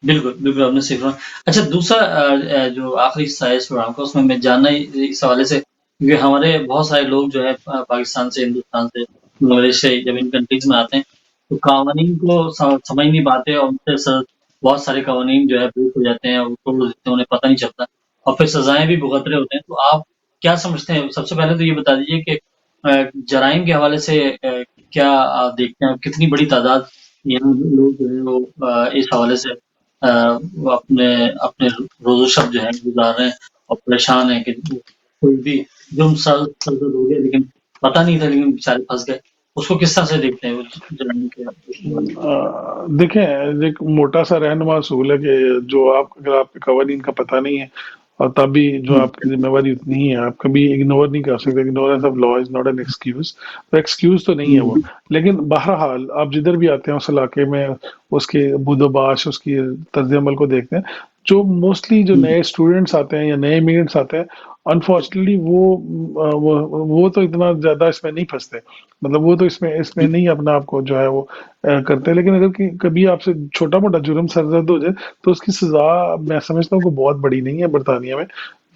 बिल्कुल, बिल्कुल आपने सही कहा। अच्छा दूसरा जो आखिरी हिस्सा है इस प्रोग्राम का उसमें मैं जानना इस हवाले से क्योंकि हमारे बहुत सारे लोग जो है पाकिस्तान से, हिंदुस्तान से, बांग्लादेश से जब इन कंट्रीज़ में आते हैं, तो कावानीन को समझ नहीं पाते और उनसे बहुत सारे कावानीन जो है ब्रेक हो जाते हैं, वो तोड़ देते हैं, उन्हें पता नहीं चलता और फिर सज़ाएँ भी भुगत रहे होते हैं। तो आप क्या समझते हैं? सबसे पहले तो ये बता दीजिए कि जराइम के हवाले से क्या आप देखते हैं? कितनी बड़ी तादाद यहाँ लोग जो है वो इस हवाले से वो अपने अपने रोज़ो शब जो है गुज़ार रहे हैं और परेशान हैं कि कोई भी जुर्म सरज़द हो गया लेकिन पता नहीं था लेकिन बेचारे फँस गए। उसको किस तरह से देखते हैं वो जनानी के हवाले से? देखें, एक मोटा सा रहनुमा असूल है कि जो आप अगर आपके कवानीन का पता नहीं है और तब भी जो हुँ, आपकी जिम्मेवारी उतनी ही है, आप कभी इग्नोर नहीं कर सकते। Ignorance of law is not an excuse, तो एक्सक्यूज तो नहीं है वो। हुँ, लेकिन बहरहाल आप जिधर भी आते हैं उस इलाके में उसके बुदोबाश उसकी तर्ज अमल को देखते हैं, जो मोस्टली जो हुँ, नए स्टूडेंट्स आते हैं या नए इमिग्रेंट्स आते हैं, अनफॉर्चुनेटली वो तो इतना ज्यादा इसमें नहीं फंसते। मतलब वो तो इसमें इसमें हुँ, नहीं अपना आपको जो है वो करते हैं। लेकिन अगर कभी आपसे छोटा मोटा जुर्म सरजद हो जाए तो उसकी सजा मैं समझता हूँ कि बहुत बड़ी नहीं है बरतानिया में।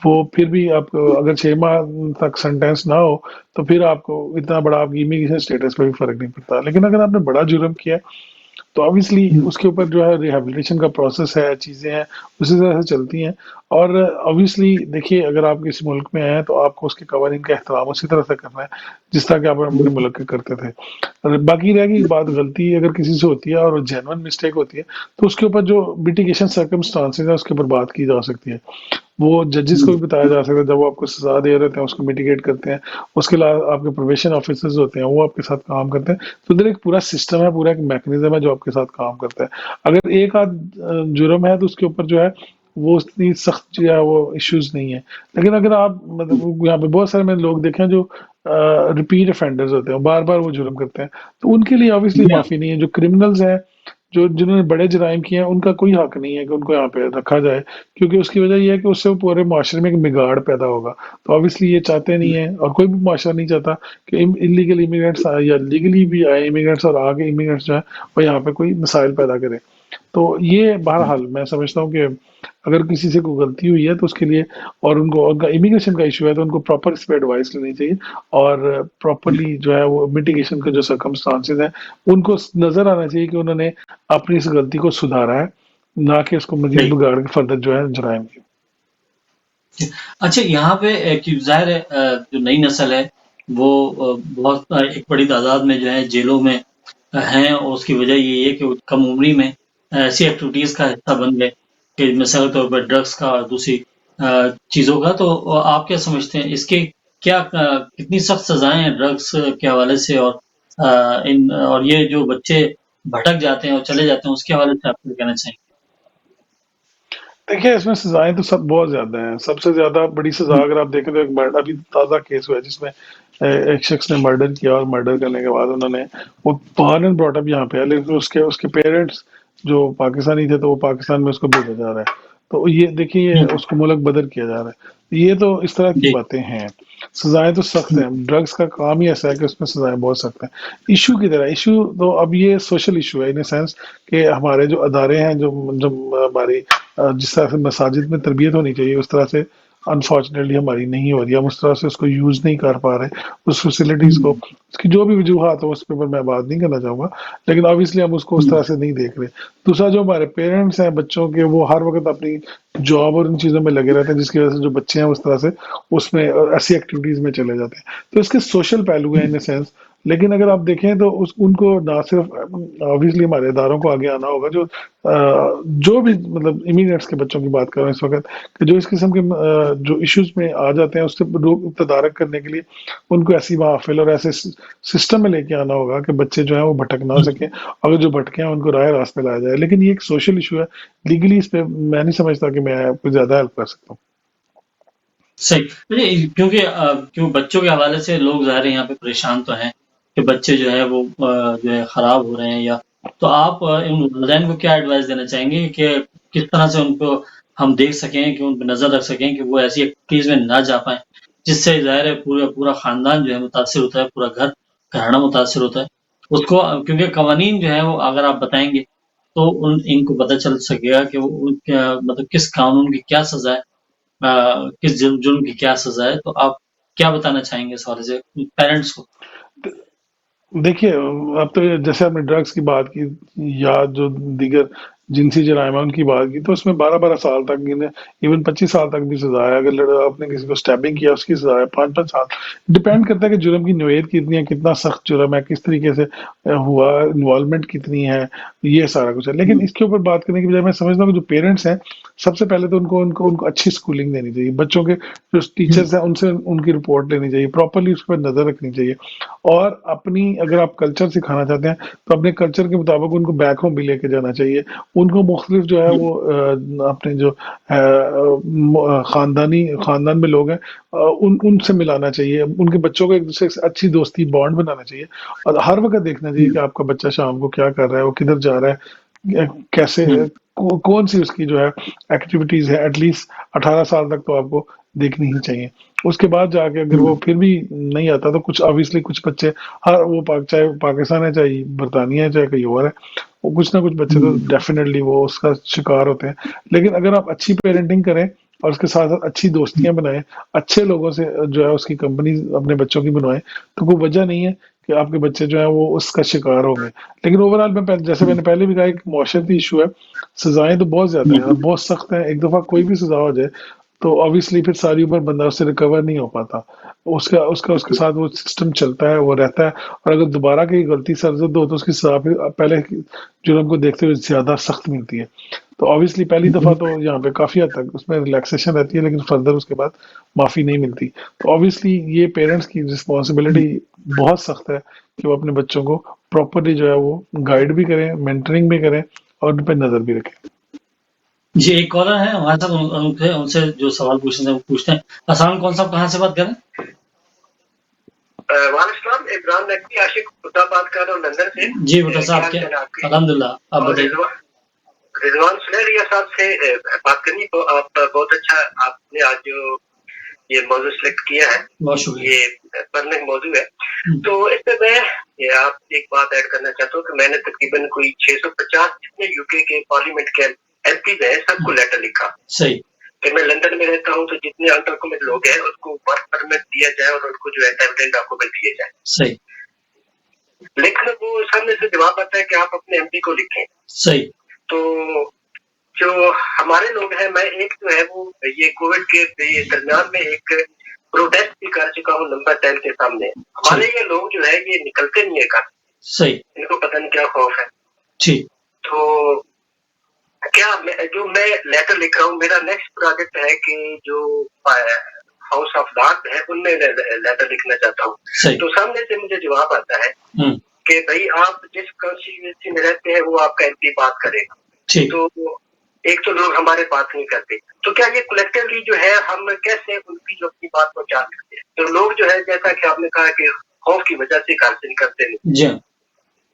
वो फिर भी आप अगर 6 माह तक सेंटेंस ना हो तो फिर आपको इतना बड़ा आपकी इमिग्रेशन स्टेटस पे भी फर्क नहीं पड़ता। लेकिन अगर आपने बड़ा जुर्म किया तो ऑब्वियसली हुँ, उसके ऊपर जो है रिहैबिलिटेशन का प्रोसेस है, चीज़ें हैं, उसी तरह से चलती हैं। और ऑब्वियसली देखिए अगर आप किसी मुल्क में आए हैं तो आपको उसके कवानीन का एहतराम उसी तरह से करना है जिस तरह के आप अपने बिल्कुल, मुल्क के करते थे। और बाकी रह गई बात, गलती अगर किसी से होती है और जेन्युइन मिस्टेक होती है तो उसके ऊपर जो मिटिगेशन सर्कमस्टांसेस है उसके ऊपर बात की जा सकती है। वो जजेस को हुँ, भी बताया जा सकता है, जब वो आपको सजा दे रहे होते हैं उसको मिटिगेट करते हैं। उसके अलावा आपके प्रोबेशन ऑफिसर्स होते हैं वो आपके साथ काम करते हैं। तो इधर एक पूरा सिस्टम है, पूरा एक मैकेनिज्म है जो आपके साथ काम करता है। अगर एक आध जुर्म है तो उसके ऊपर जो है वो उतनी सख्त जो है वो इश्यूज नहीं है। लेकिन अगर आप मतलब यहाँ पे बहुत सारे मैंने लोग देखे हैं जो रिपीट ऑफेंडर्स होते हैं, बार बार वो जुर्म करते हैं, तो उनके लिए ऑब्वियसली जी हाँ, माफी नहीं है। जो क्रिमिनल्स हैं, जो जिन्होंने बड़े जराइम किए हैं, उनका कोई हक नहीं है कि उनको यहाँ पे रखा जाए, क्योंकि उसकी वजह ये है कि उससे वो पूरे माशरे में एक बिगाड़ पैदा होगा। तो ऑब्वियसली ये चाहते नहीं है और कोई भी माशरा नहीं चाहता कि इलीगल इमिग्रेंट्स आए या लीगली भी आए इमिग्रेंट्स और आगे इमिग्रेंट्स जो है वो यहाँ पे कोई मिसाइल पैदा करे। तो ये हुँ, बहरहाल मैं समझता हूँ कि अगर किसी से कोई गलती हुई है तो उसके लिए, और उनको उनका इमिग्रेशन का इशू है तो उनको प्रॉपर इस पे एडवाइस लेनी चाहिए और हुँ, प्रॉपरली जो है वो मिटिगेशन के जो सर्कमस्टांसेस हैं उनको नजर आना चाहिए कि उन्होंने अपनी इस गलती को सुधारा है, ना कि उसको मजीद सही। बिगाड़ के फर्दर जो है जराइम की। अच्छा यहाँ पे कि ज़ाहिर है जो नई नस्ल है वो बहुत एक बड़ी तादाद में जो है जेलों में हैं और उसकी वजह यही है कि वो कम उम्री में ऐसी एक्टिविटीज़ का हिस्सा बन गए कि मिसाल के तौर पर ड्रग्स का और दूसरी चीज़ों का। तो आप क्या समझते हैं इसके क्या कितनी सख्त सज़ाएँ हैं ड्रग्स के हवाले से और इन और ये जो बच्चे भटक जाते हैं और चले जाते हैं उसके हवाले से आप क्या कहना चाहेंगे? देखिए इसमें सजाएं तो सब बहुत ज्यादा हैं। सबसे ज्यादा बड़ी सजा हुँ, अगर आप देखें तो एक मर्डर अभी ताजा केस हुआ है जिसमें एक शख्स ने मर्डर किया और मर्डर करने के बाद उन्होंने वो बॉर्न एंड ब्रॉट अप यहाँ पे है, लेकिन उसके उसके पेरेंट्स जो पाकिस्तानी थे तो वो पाकिस्तान में उसको भेजा जा रहा है। तो ये देखिए ये हुँ, उसको मुल्क बदर किया जा रहा है। ये तो इस तरह की जी। बातें हैं। सजाएं तो सख्त हुँ, हैं, ड्रग्स का काम ही ऐसा है कि उसमें सजाएं बहुत सख्त हैं। इशू की तरह इशू तो अब ये सोशल इशू है इन सेंस कि हमारे जो अदारे हैं जो जो हमारी जिस तरह से मसाजिद में तरबियत होनी चाहिए उस तरह से अनफॉर्चुनेटली हमारी नहीं हो रही। हम उस तरह से उसको यूज नहीं कर पा रहे उस फैसिलिटीज को। हुँ, उसकी जो भी वजूहत हो उस पे ऊपर मैं बात नहीं करना चाहूंगा, लेकिन ऑब्वियसली हम उसको उस हुँ, तरह से नहीं देख रहे। दूसरा जो हमारे पेरेंट्स हैं बच्चों के, वो हर वक्त अपनी जॉब और इन चीजों में लगे रहते हैं जिसकी वजह से जो बच्चे हैं उस तरह से उसमें ऐसी एक्टिविटीज में चले जाते हैं। तो इसके सोशल पहलू है इन सेंस। लेकिन अगर आप देखें तो उस उनको ना सिर्फ ऑब्वियसली हमारे इदारों को आगे आना होगा, जो भी मतलब इमीडिएट्स के बच्चों की बात कर रहे हैं इस वक्त, कि जो इस किस्म के जो इश्यूज में आ जाते हैं उससे तदारक करने के लिए उनको ऐसी महफिल और ऐसे सिस्टम में लेके आना होगा कि बच्चे जो है वो भटक ना सके, अगर जो भटके हैं उनको राह रास्ते लाया जाए। लेकिन ये एक सोशल इशू है, लीगली इस पे मैं नहीं समझता कि मैं कुछ ज्यादा हेल्प कर सकता हूँ। सही। नहीं, क्योंकि क्यों बच्चों के हवाले से लोग ज़ाहिर है यहाँ पे परेशान तो हैं कि बच्चे जो है वो जो है खराब हो रहे हैं, या तो आप इन वालिदैन को क्या एडवाइस देना चाहेंगे कि किस तरह से उनको हम देख सकें, कि उन पे नज़र रख सकें कि वो ऐसी एक्टिविटीज़ में ना जा पाएँ, जिससे ज़ाहिर है पूरा पूरा ख़ानदान जो है मुतासिर होता है, पूरा घराना मुतासिर होता है। उसको क्योंकि कवानीन जो है वो अगर आप बताएँगे, तो उन इनको पता चल सकेगा कि वो क्या मतलब किस कानून की क्या सज़ा है, किस जुर्म की क्या सज़ा है। तो आप क्या बताना चाहेंगे इस हवाले से पेरेंट्स को? देखिए, अब तो जैसे आपने ड्रग्स की बात की या जो दीगर जिनसी जराइम है उनकी बात की, तो उसमें 12-12 साल तक, इवन 25 साल तक भी सजा है। अगर आपने किसी को स्टैबिंग किया उसकी सजा है 5-5 साल। डिपेंड करता है कि जुर्म की नोयत कितनी है, कितना सख्त जुर्म है, किस तरीके से हुआ, इन्वॉल्वमेंट कितनी है, ये सारा कुछ है। लेकिन इसके ऊपर बात करने की बजाय मैं समझता हूँ कि जो पेरेंट्स हैं, सबसे पहले तो उनको उनको उनको अच्छी स्कूलिंग देनी चाहिए। बच्चों के जो टीचर्स हैं उनसे उनकी रिपोर्ट लेनी चाहिए, प्रॉपरली उस पर नजर रखनी चाहिए। और अपनी अगर आप कल्चर सिखाना चाहते हैं तो अपने कल्चर के मुताबिक उनको बैक होम भी लेके जाना चाहिए। उनको मुख्तलिफ जो है वो अपने जो खानदान में लोग हैं, उनसे मिलाना चाहिए। उनके बच्चों को एक दूसरे से अच्छी दोस्ती बॉन्ड बनाना चाहिए, और हर वक्त देखना चाहिए कि आपका बच्चा शाम को क्या कर रहा है, वो किधर जा रहा है, कैसे हुँ, कौन सी उसकी जो है एक्टिविटीज है। एटलीस्ट 18 साल तक तो आपको देखनी ही चाहिए। उसके बाद जाके अगर हुँ, वो फिर भी नहीं आता तो कुछ ऑब्वियसली कुछ बच्चे, हर वो चाहे पाकिस्तान है, चाहे बरतानिया है, चाहे कहीं और है, वो कुछ ना कुछ बच्चे तो हुँ, डेफिनेटली वो उसका शिकार होते हैं। लेकिन अगर आप अच्छी पेरेंटिंग करें और उसके साथ साथ अच्छी दोस्तियां बनाएं, अच्छे लोगों से जो है उसकी कंपनी अपने बच्चों की बनवाएं, तो कोई वजह नहीं है कि आपके बच्चे जो है वो उसका शिकार होंगे। लेकिन ओवरऑल मैं जैसे हुँ, मैंने पहले भी कहा, एक मुआशरती इशू है। सजाएं तो बहुत ज्यादा हैं, हुँ, बहुत सख्त हैं। एक दफा कोई भी सजा हो जाए तो ऑब्वियसली फिर सारी उम्र बंदा उससे रिकवर नहीं हो पाता। उसका उसका उसके साथ वो सिस्टम चलता है, वो रहता है। और अगर दोबारा की गलती सरजद हो तो उसकी सजा फिर पहले की जुर्म को देखते हुए ज्यादा सख्त मिलती है। तो ऑब्वियसली पहली दफा हुँ, तो यहाँ पे काफी हद तक उसमें रिलैक्सेशन रहती है, लेकिन फर्दर उसके बाद माफी नहीं मिलती। तो ऑब्वियसली ये पेरेंट्स की रिस्पॉन्सिबिलिटी बहुत सख्त है कि वो अपने बच्चों को प्रॉपरली जो है वो गाइड भी करें, मेंटरिंग भी करें, और उन पर नजर भी रखें। जी, एक कॉलर है हमारे साथ, उनसे उनसे जो सवाल पूछने थे वो पूछते हैं। अस्सलाम, कौन साहब कहाँ से बात कर रहे हैं? वालेकुम, इमरान नकवी आशिक खुदा बात कर रहा हूँ लंदन से। जी भुट्टो क्या साहब, हाल क्या चाल है आपके? अल्हम्दुलिल्लाह, आप और बताइए। रिजवान सुलेरिया साहब से बात करनी, तो आप बहुत अच्छा, आपने आज जो ये मौजू सेलेक्ट किया है, बहुत शुक्रिया। ये परफेक्ट मौजू है। हुँ, तो इसमें मैं ये आप एक बात ऐड करना चाहता हूँ कि मैंने तकरीबन कोई 650 जितने यूके के पार्लियामेंट के एमपी हैं सबको लेटर लिखा सही, कि मैं लंदन में रहता हूँ, तो जितने अनडॉक्यूमेंट लोग हैं उनको वर्क परमिट दिया जाए और उनको जो है एविडेंट डॉक्यूमेंट दिए जाए। सही, लेकिन वो सामने से जवाब आता है कि आप अपने एमपी को लिखें। सही। तो जो हमारे लोग हैं, मैं एक जो है वो ये कोविड के ये दरमियान में एक प्रोटेस्ट भी कर चुका हूँ नंबर 10 के सामने। हमारे ठीक, ये लोग जो है ये निकलते नहीं है घर, सही, इनको पता नहीं क्या खौफ है। ठीक, तो क्या जो मैं लेटर लिख रहा हूँ, मेरा नेक्स्ट प्रोजेक्ट है कि जो हाउस ऑफ लॉर्ड है उनमें लेटर लिखना चाहता हूँ। सही। तो सामने से मुझे जवाब आता है हुँ, कि भाई आप जिस कॉन्स्टिट्यूंसी में रहते हैं वो आपका एमपी बात करेगा। ठीक। तो एक तो लोग हमारे बात नहीं करते, तो क्या ये कलेक्टिवली जो है हम कैसे उनकी जो अपनी बात पहुंचा सकते हैं? तो लोग जो है, जैसा कि आपने कहा कि खौफ की वजह से घर से निकलते नहीं। जी हाँ,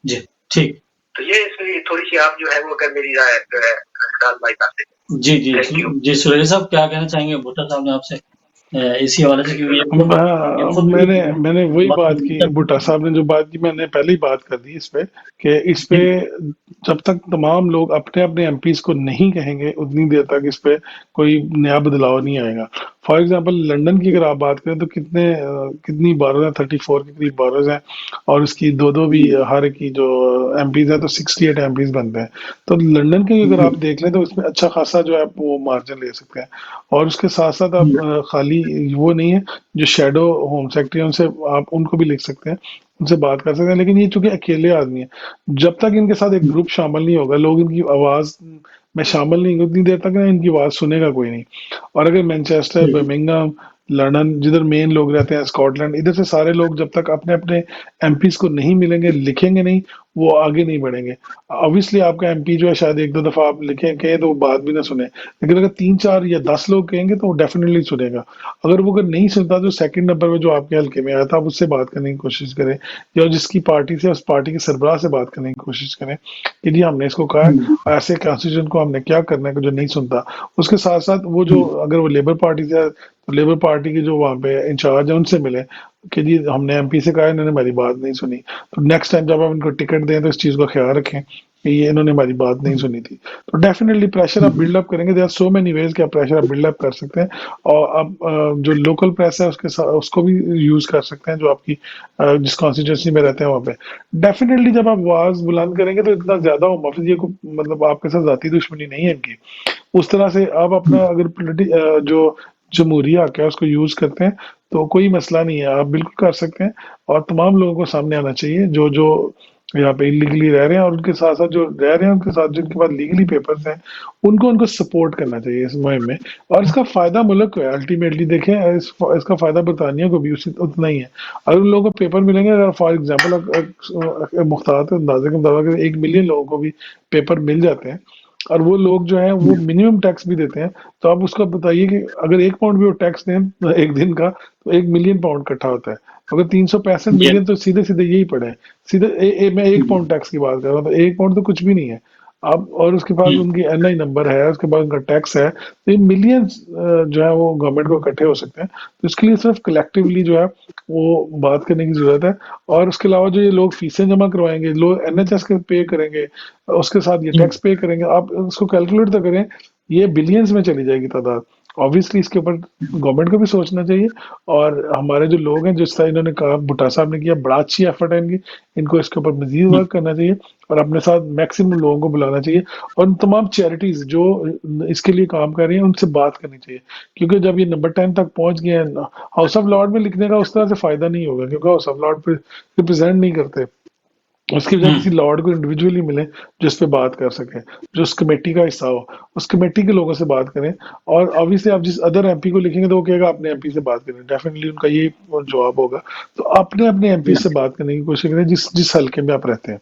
जी, ठीक। तो ये इसमें थोड़ी सी आप जो है वो अगर मेरी राय जो है राय कर दें। जी, जी, थैंक यू। जी, सुरेश साहब क्या कहना चाहेंगे भुट्टो साहब ने आपसे इसी हवाले से, क्योंकि ये हाँ, खुद भी मैंने मैंने वही वक़्त बात की, गुज़रता भुट्टा साहब ने जो बात की मैंने पहले ही बात कर दी इस पे, कि इस पे है। जब तक तमाम लोग अपने अपने एमपीज को नहीं कहेंगे उतनी देर तक इस पे कोई नया बदलाव नहीं आएगा। फॉर एग्जांपल लंदन की अगर आप बात करें तो कितनी बारों हैं, 34 के करीब बारों हैं, और उसकी दो दो भी हुँ, हर की जो एमपीज है तो 68 एमपीज बनते हैं। तो लंदन के अगर आप हुँ, देख लें तो उसमें अच्छा खासा जो है आप वो मार्जिन ले सकते हैं। और उसके साथ साथ आप हुँ, खाली वो नहीं है, जो शेडो होम सेक्रेटरी हैं उनसे आप उनको भी लिख सकते हैं। उनसे बात कर सकते हैं, लेकिन ये चूंकि अकेले आदमी है, जब तक इनके साथ एक ग्रुप शामिल नहीं होगा, लोग इनकी आवाज में शामिल नहीं होंगे, उतनी देर तक ना इनकी आवाज सुनेगा कोई नहीं। और अगर मैनचेस्टर, बिल्कुल। बर्मिंघम, लंदन, जिधर मेन लोग रहते हैं, स्कॉटलैंड, इधर से सारे लोग जब तक अपने अपने एमपीज को नहीं मिलेंगे, लिखेंगे नहीं, वो आगे नहीं बढ़ेंगे। ऑब्वियसली आपका एमपी जो है, शायद एक दो दफा आप लिखे कहें तो वो बात भी ना सुने, लेकिन अगर 3 4 या 10 लोग कहेंगे तो वो डेफिनेटली सुनेगा। अगर वो अगर नहीं सुनता तो सेकंड नंबर पे जो आपके हल्के में आया था, आप उससे बात करने की कोशिश करें, या जिसकी पार्टी से, उस पार्टी के सरबराह से बात करने की कोशिश करें कि जी हमने इसको कहा है, हुँ, ऐसे कॉन्स्टिट्यूशन को हमने क्या करना है, जो नहीं सुनता। उसके साथ साथ वो जो, हुँ, अगर वो लेबर पार्टी से है, तो लेबर पार्टी के जो वहाँ पे इंचार्ज है उनसे मिले कि जी हमने एमपी से कहा है, इन्होंने हमारी बात नहीं सुनी। तो नेक्स्ट टाइम जब आप इनको टिकट दें तो इस चीज का ख्याल रखें कि ये इन्होंने हमारी बात नहीं हुँ, सुनी थी। तो डेफिनेटली प्रेशर आप हुँ, बिल्डअप करेंगे, there are so many ways कि आप प्रेशर आप बिल्डअप कर सकते हैं। और आप जो लोकल प्रेस है उसके साथ उसको भी यूज कर सकते हैं, जो आपकी जिस कॉन्स्टिट्यूंसी में रहते हैं वहाँ पे। डेफिनेटली जब आप आवाज बुलंद करेंगे तो इतना ज्यादा हो, फिर ये मतलब आपके साथ जाती दुश्मनी नहीं है इनकी। उस तरह से आप हुँ, अपना अगर जो जमहूरिया हक है उसको यूज करते हैं तो कोई मसला नहीं है, आप बिल्कुल कर सकते हैं। और तमाम लोगों को सामने आना चाहिए जो जो यहाँ पे इलीगली रह रहे हैं, और उनके साथ साथ जो रह रहे हैं उनके साथ जिनके पास लीगली पेपर्स हैं, उनको उनको सपोर्ट करना चाहिए इस मुहिम में। और इसका फायदा मुल्क को है, अल्टीमेटली देखें, इसका फायदा बरतानिया को भी उसी उतना ही है। अगर उन लोगों को पेपर मिलेंगे, अगर फॉर एग्जाम्पल मुख्तार अंदाजे के मुताबिक 1 मिलियन लोगों को भी पेपर मिल जाते हैं, और वो लोग जो हैं वो हुँ, मिनिमम टैक्स भी देते हैं, तो आप उसको बताइए कि अगर 1 पाउंड भी वो टैक्स दें एक दिन का, तो 1 मिलियन पाउंड इकट्ठा होता है। अगर 365 जी, मिलियन तो सीधे सीधे यही पड़े। सीधे मैं एक हुँ, पाउंड टैक्स की बात कर रहा हूँ, तो 1 पाउंड तो कुछ भी नहीं है। अब और उसके बाद हुँ, उनकी एनआई नंबर है, उसके बाद उनका टैक्स है, तो ये मिलियंस जो है वो गवर्नमेंट को इकट्ठे हो सकते हैं। तो इसके लिए सिर्फ कलेक्टिवली जो है वो बात करने की जरूरत है। और उसके अलावा जो ये लोग फीसें जमा करवाएंगे, लोग एनएचएस के पे करेंगे, उसके साथ ये हुँ, टैक्स पे करेंगे, आप उसको कैलकुलेट तो करें, ये बिलियंस में चली जाएगी तादाद। ऑब्वियसली इसके ऊपर गवर्नमेंट को भी सोचना चाहिए। और हमारे जो लोग हैं, जिस तरह इन्होंने कहा, भुट्टा साहब ने किया, बड़ा अच्छी एफर्ट है इनकी, इनको इसके ऊपर मजीद हुँ, वर्क करना चाहिए, और अपने साथ मैक्सिमम लोगों को बुलाना चाहिए। और उन तमाम चैरिटीज जो इसके लिए काम कर रही हैं उनसे बात करनी चाहिए, क्योंकि जब ये नंबर 10 तक पहुंच गए हैं, हाउस ऑफ लॉर्ड में लिखने का उस तरह से फायदा नहीं होगा, क्योंकि हाउस ऑफ लॉर्ड रिप्रेजेंट नहीं करते। उसकी बजाय हुँ, किसी लॉर्ड को इंडिविजुअली मिले जिस पे बात कर सके, जो उस कमेटी का हिस्सा हो, उस कमेटी के लोगों से बात करें। और ऑब्वियसली आप जिस अदर एमपी को लिखेंगे तो वो कहेगा अपने एमपी से बात करें, डेफिनेटली उनका ये जवाब होगा। तो अपने अपने एमपी से बात करने की कोशिश करें जिस जिस हल्के में आप रहते हैं।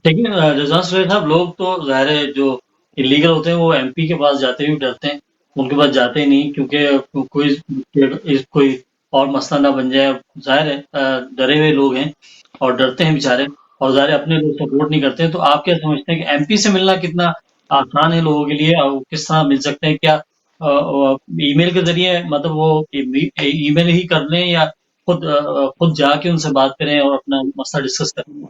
लेकिन रज़ा सुहेल साहब, लोग तो ज़ाहिर है जो इल्लीगल होते हैं वो एमपी के पास जाते हुए डरते हैं। उनके पास जाते ही नहीं, क्योंकि कोई और मसला ना बन जाए। ज़ाहिर है डरे हुए लोग हैं और डरते हैं बेचारे, और ज़ाहिर है अपने लोग सपोर्ट नहीं करते हैं। तो आप क्या समझते हैं कि एमपी से मिलना कितना आसान है लोगों के लिए, और वो किस तरह मिल सकते हैं? क्या ईमेल के ज़रिए, मतलब वो ईमेल ही कर लें, या खुद जाके उनसे बात करें और अपना मसला डिस्कस करें?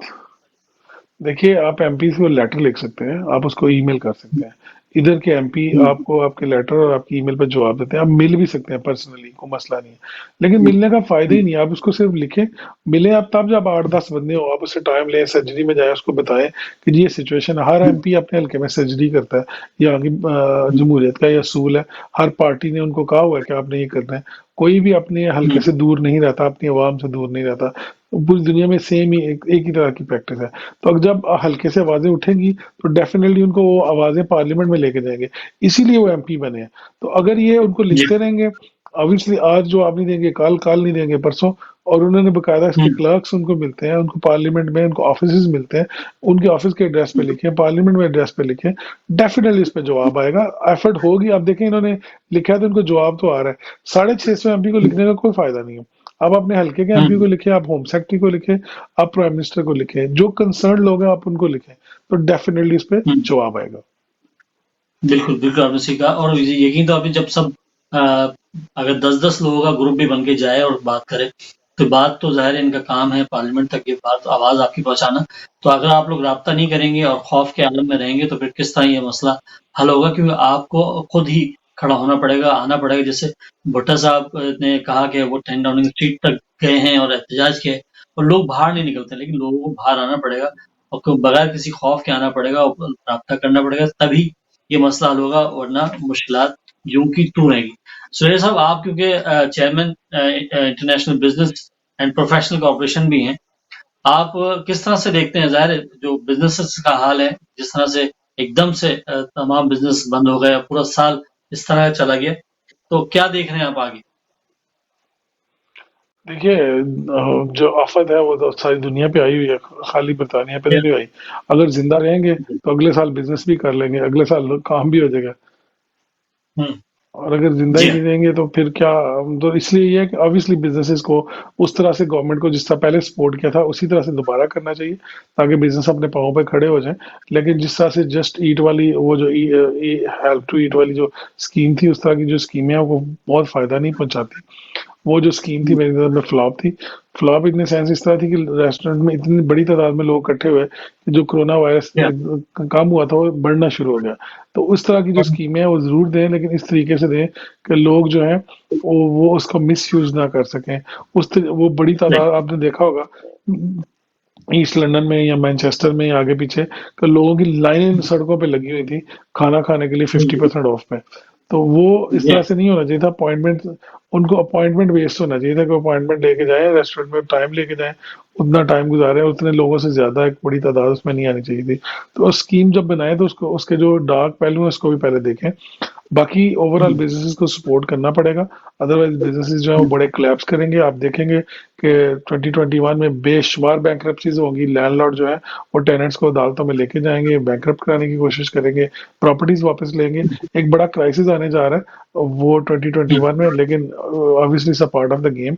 देखिए, आप एमपी को लेटर लिख सकते हैं, आप उसको ईमेल कर सकते हैं। इधर के एमपी हुँ, आपको आपके लेटर और आपकी ईमेल पर जवाब देते हैं। आप मिल भी सकते हैं पर्सनली, कोई मसला नहीं है। लेकिन हुँ, मिलने का फायदा हुँ, ही नहीं है, आप उसको सिर्फ लिखें। मिले आप तब जब 8 10 बंदे हो, आप उससे टाइम लें, सर्जरी में जाए, उसको बताएं कि जी ये सिचुएशन है। हर हुँ, एमपी अपने हल्के में सर्जरी करता है, ये आगे हुँ, जमहूरियत का ये असूल है। हर पार्टी ने उनको कहा हुआ है कि आपने ये करना है। कोई भी अपने हल्के हुँ, से दूर नहीं रहता, अपनी आवाम से दूर नहीं रहता। पूरी दुनिया में सेम ही एक ही तरह की प्रैक्टिस है। तो अब जब हल्के से आवाजें उठेंगी तो डेफिनेटली उनको वो आवाजें पार्लियामेंट में लेके जाएंगे, इसीलिए वो एमपी बने हैं। तो अगर ये उनको जी, लिखते रहेंगे, ऑब्वियसली आज जो आप नहीं देंगे, काल काल नहीं देंगे, परसों। और उन्होंने बकायदा हुँ, इसके क्लर्क्स उनको मिलते हैं, उनको पार्लियामेंट में उनको ऑफिस मिलते हैं, उनके ऑफिस के एड्रेस पे हुँ, लिखे, पार्लियामेंट में एड्रेस पे लिखे। डेफिनेटली इस पे जवाब आएगा, एफर्ट होगी। आप देखें इन्होंने लिखा है तो उनको जवाब तो आ रहा है। 650 एमपी को लिखने का कोई फायदा नहीं है। आप अपने हल्के के एमपी को हुँ, लिखे, आप होम सेक्रेटरी को लिखे, आप प्राइम मिनिस्टर को लिखें, जो कंसर्न लोग हैं आप उनको लिखें, तो डेफिनेटली इस पे हुँ। जवाब आएगा। बिल्कुल, बिल्कुल आपने सही कहा। और यकीन तो आपने, जब सब अ, अगर 10-10 लोगों का ग्रुप भी बन के जाए और बात करे, तो बात तो ज़ाहिर है इनका काम है पार्लियामेंट तक ये बात, आवाज़ आपकी पहुँचाना। तो अगर आप लोग राब्ता नहीं करेंगे और खौफ के आलम में रहेंगे, तो फिर किस तरह ये मसला हल होगा? क्योंकि आपको खुद ही खड़ा होना पड़ेगा, आना पड़ेगा। जैसे भुट्टो साहब ने कहा कि वो 10 डाउनिंग स्ट्रीट तक गए हैं और एहतजाज किया है, और लोग बाहर नहीं निकलते, लेकिन लोगों को बाहर आना पड़ेगा और बगैर किसी खौफ के आना पड़ेगा और राब्ता करना पड़ेगा, तभी ये मसला हल होगा, वरना मुश्किलात यूं की त्यों रहेंगी। सुरेश साहब, आप क्योंकि chairman international business and Professional corporation भी हैं। आप किस तरह से देखते हैं? ज़ाहिर है जो बिज़नेसेस का हाल है, जिस तरह से एकदम से तमाम बिज़नेस बंद हो गए, पूरा साल इस तरह चला गया, तो क्या देख रहे हैं आप आगे? देखिए जो आफत है वो तो सारी दुनिया पे आई हुई है, खाली बरतानिया पे या नहीं आई। अगर जिंदा रहेंगे जी। तो अगले साल बिजनेस भी कर लेंगे, अगले साल काम भी हो जाएगा। हुँ, और अगर जिंदा ही जी हाँ, नहीं रहेंगे तो फिर क्या। तो इसलिए ये है कि ऑब्वियसली बिजनेसेस को उस तरह से गवर्नमेंट को जिस तरह पहले सपोर्ट किया था उसी तरह से दोबारा करना चाहिए, ताकि बिजनेस अपने पाँव पे खड़े हो जाएं। लेकिन जिस तरह से जस्ट ईट वाली वो जो हेल्प टू ईट वाली जो स्कीम थी, उस तरह की जो स्कीमें हैं वो बहुत फायदा नहीं पहुंचाती। वो जो स्कीम थी हुँ, मेरी नज़र में फ्लॉप थी। फ्लॉप इन द सेंस इस तरह थी कि रेस्टोरेंट में इतनी बड़ी तादाद में लोग इकट्ठे हुए कि जो कोरोना वायरस या कम हुआ था वो बढ़ना शुरू हो गया। तो उस तरह की जो और स्कीमें हैं वो ज़रूर दें, लेकिन इस तरीके से दें कि लोग जो हैं वो उसका मिस यूज़ ना कर सकें। वो बड़ी राइट, तादाद आपने देखा होगा ईस्ट लंदन में या मैनचेस्टर में या आगे पीछे, तो लोगों की लाइनें हुँ, सड़कों पे लगी हुई थी खाना खाने के लिए हुँ, 50% ऑफ में। तो वो इस या तरह से नहीं होना चाहिए था। अपॉइंटमेंट उनको अपॉइंटमेंट बेस्ड होना चाहिए था कि अपॉइंटमेंट लेके जाएं, रेस्टोरेंट में टाइम लेके जाएं, उतना टाइम गुजारें, उतने लोगों से ज्यादा एक बड़ी तादाद उसमें नहीं आनी चाहिए थी। तो स्कीम जब बनाए तो उसको उसके जो डार्क पहलू है उसको भी पहले देखें। बाकी ओवरऑल हुँ, बिजनेसेस को सपोर्ट करना पड़ेगा, अदरवाइज बिजनेसेस जो है वो हुँ, बड़े क्लैप्स करेंगे। आप देखेंगे कि 2021 में बेशुमार बैंक्रप्सीज होंगी। लैंडलॉर्ड जो है वो टेनेंट्स को अदालतों में लेके जाएंगे, बैंक्रप्ट कराने की कोशिश करेंगे, प्रॉपर्टीज वापस लेंगे। एक बड़ा क्राइसिस आने जा रहा है वो हुँ, 2021 में, लेकिन obviously it's a part of the game.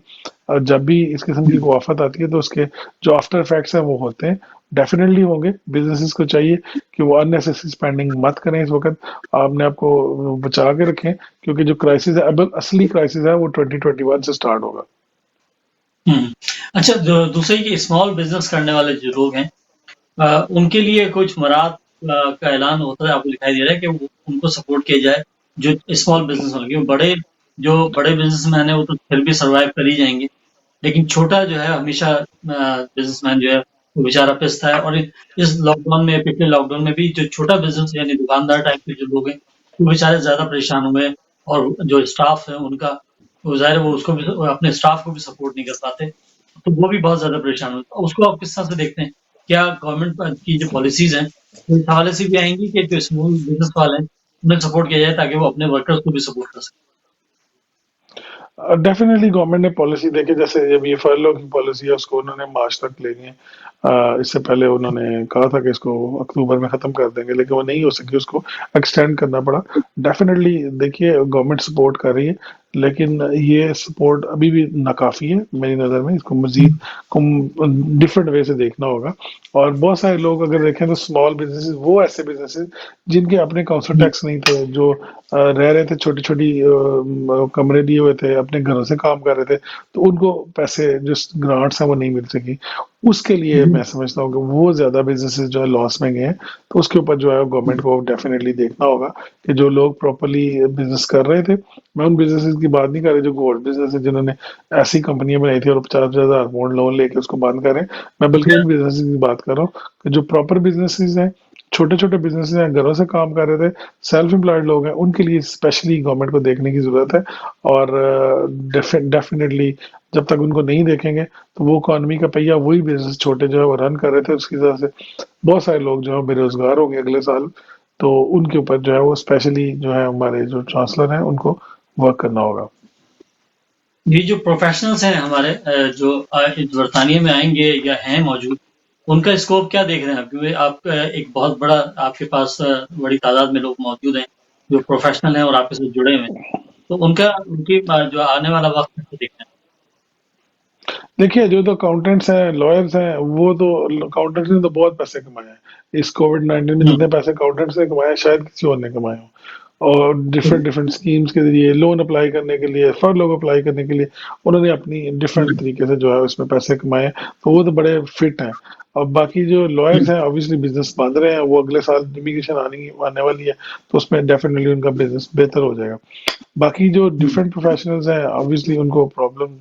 जब भी इस किस्म की हुँ, कोई आफत आती है तो उसके जो आफ्टर इफेक्ट्स हैं वो होते हैं, डेफिनेटली होंगे। बिजनेसेस को चाहिए कि वो अननेसेसरी स्पेंडिंग मत करें इस वक्त, अपने आप को बचा के रखें, क्योंकि जो क्राइसिस है, अब असली क्राइसिस है वो 2021 से स्टार्ट होगा। हुँ। अच्छा, जो दूसरे ये स्मॉल बिज़नेस करने वाले जो लोग हैं, उनके लिए कुछ मराहत का ऐलान होता है, आपको दिखाई दे रहा है कि वो उनको सपोर्ट किया जाए, जो स्मॉल बिज़नेस वाले, क्योंकि बड़े बिज़नेसमैन हैं, वो तो फिर भी सर्वाइव कर ही जाएँगे। लेकिन छोटा जो है हमेशा बिज़नेसमैन जो है वो बेचारा पिसता है, और इस लॉकडाउन में, पिछले लॉकडाउन में भी जो छोटा बिज़नेस यानी दुकानदार टाइप के जो लोग हैं, वो बेचारे ज़्यादा परेशान हुए हैं, और जो स्टाफ है उनका, वो ज़ाहिर है वो उसको भी, अपने स्टाफ को भी सपोर्ट नहीं कर पाते, तो वो भी बहुत ज़्यादा परेशान हुए। तो उसको आप किस तरह से देखते हैं? क्या गवर्नमेंट की जो पॉलिसीज़ हैं, वो इस हवाले से भी आएँगी कि जो स्मॉल बिज़नेस वाले हैं, उन्हें सपोर्ट किया जाए ताकि वो अपने वर्कर्स को भी सपोर्ट कर सकें? डेफिनेटली गवर्नमेंट ने पॉलिसी देके, जैसे जब ये फर्लों की पॉलिसी है उसको उन्होंने मार्च तक लेनी है। इससे पहले उन्होंने कहा था कि इसको अक्टूबर में खत्म कर देंगे, लेकिन वो नहीं हो सकी, उसको एक्सटेंड करना पड़ा। डेफिनेटली देखिए गवर्नमेंट सपोर्ट कर रही है, लेकिन ये सपोर्ट अभी भी नाकाफी है मेरी नज़र में। इसको मजीद डिफरेंट वे से देखना होगा। और बहुत सारे लोग अगर देखें तो स्मॉल बिजनेसेस वो ऐसे बिजनेसेस जिनके अपने काउंसिल हुँ, टैक्स नहीं थे, जो रह रहे थे छोटी छोटी कमरे लिए हुए थे, अपने घरों से काम कर रहे थे, तो उनको पैसे जो ग्रांट्स हैं वो नहीं मिल सकी। उसके लिए हुँ, मैं समझता हूँ कि वो ज्यादा बिजनेसेस जो है लॉस में गए हैं। तो उसके ऊपर जो है गवर्नमेंट हुँ, को डेफिनेटली देखना होगा कि जो लोग प्रॉपरली बिजनेस कर रहे थे, मैं उन बिजनेसेस की बात नहीं कर रही जो गोल्ड बिजनेस है, जिन्होंने ऐसी कंपनियां बनाई थी और 50,000 लोन लेके उसको बंद करें। मैं बल्कि या उन बिजनेसेस की बात कर रहा हूँ कि जो प्रॉपर बिजनेसेस हैं, छोटे छोटे बिजनेस हैं, घरों से काम कर रहे थे, सेल्फ एम्प्लॉयड लोग हैं, उनके लिए स्पेशली गवर्नमेंट को देखने की जरूरत है। और डेफिनेटली जब तक उनको नहीं देखेंगे तो वो इकोनॉमी का पहिया वही बिजनेस छोटे जो है वो रन कर रहे थे उसकी वजह से बहुत सारे लोग जो है बेरोजगार होंगे अगले साल। तो उनके ऊपर जो है वो स्पेशली जो है हमारे जो चांसलर हैं उनको वर्क करना होगा। ये जो प्रोफेशनल्स हैं हमारे, जो इस बरतानिया में आएँगे या हैं मौजूद, उनका स्कोप क्या देख रहे हैं आप? क्योंकि आप, एक बहुत बड़ा आपके पास बड़ी तादाद में लोग मौजूद हैं, जो प्रोफेशनल हैं और आपके साथ जुड़े हुए हैं। तो उनकी जो आने वाला वक़्त कैसे देखते हैं? देखिए जो तो अकाउंटेंट्स हैं, लॉयर्स हैं, वो तो अकाउंटेंट्स ने तो बहुत पैसे कमाए हैं इस कोविड-19 में। हुँ, जितने पैसे अकाउंटेंट्स ने कमाए हैं, शायद किसी और ने कमाए हों। और डिफरेंट हुँ, डिफरेंट स्कीम्स के जरिए लोन अप्लाई करने के लिए, फर्लोग अप्लाई करने के लिए उन्होंने अपनी डिफरेंट हुँ, तरीके से जो है उसमें पैसे कमाए हैं। तो वो तो बड़े फिट हैं। और बाकी जो हुँ, लॉयर्स हैं ऑब्वियसली बिजनेस बांध रहे हैं, वो अगले साल इमिग्रेशन आने वाली है, तो उसमें डेफिनेटली उनका बिजनेस बेहतर हो जाएगा। बाकी जो हुँ, डिफरेंट प्रोफेशनल्स हैं ऑब्वियसली उनको प्रॉब्लम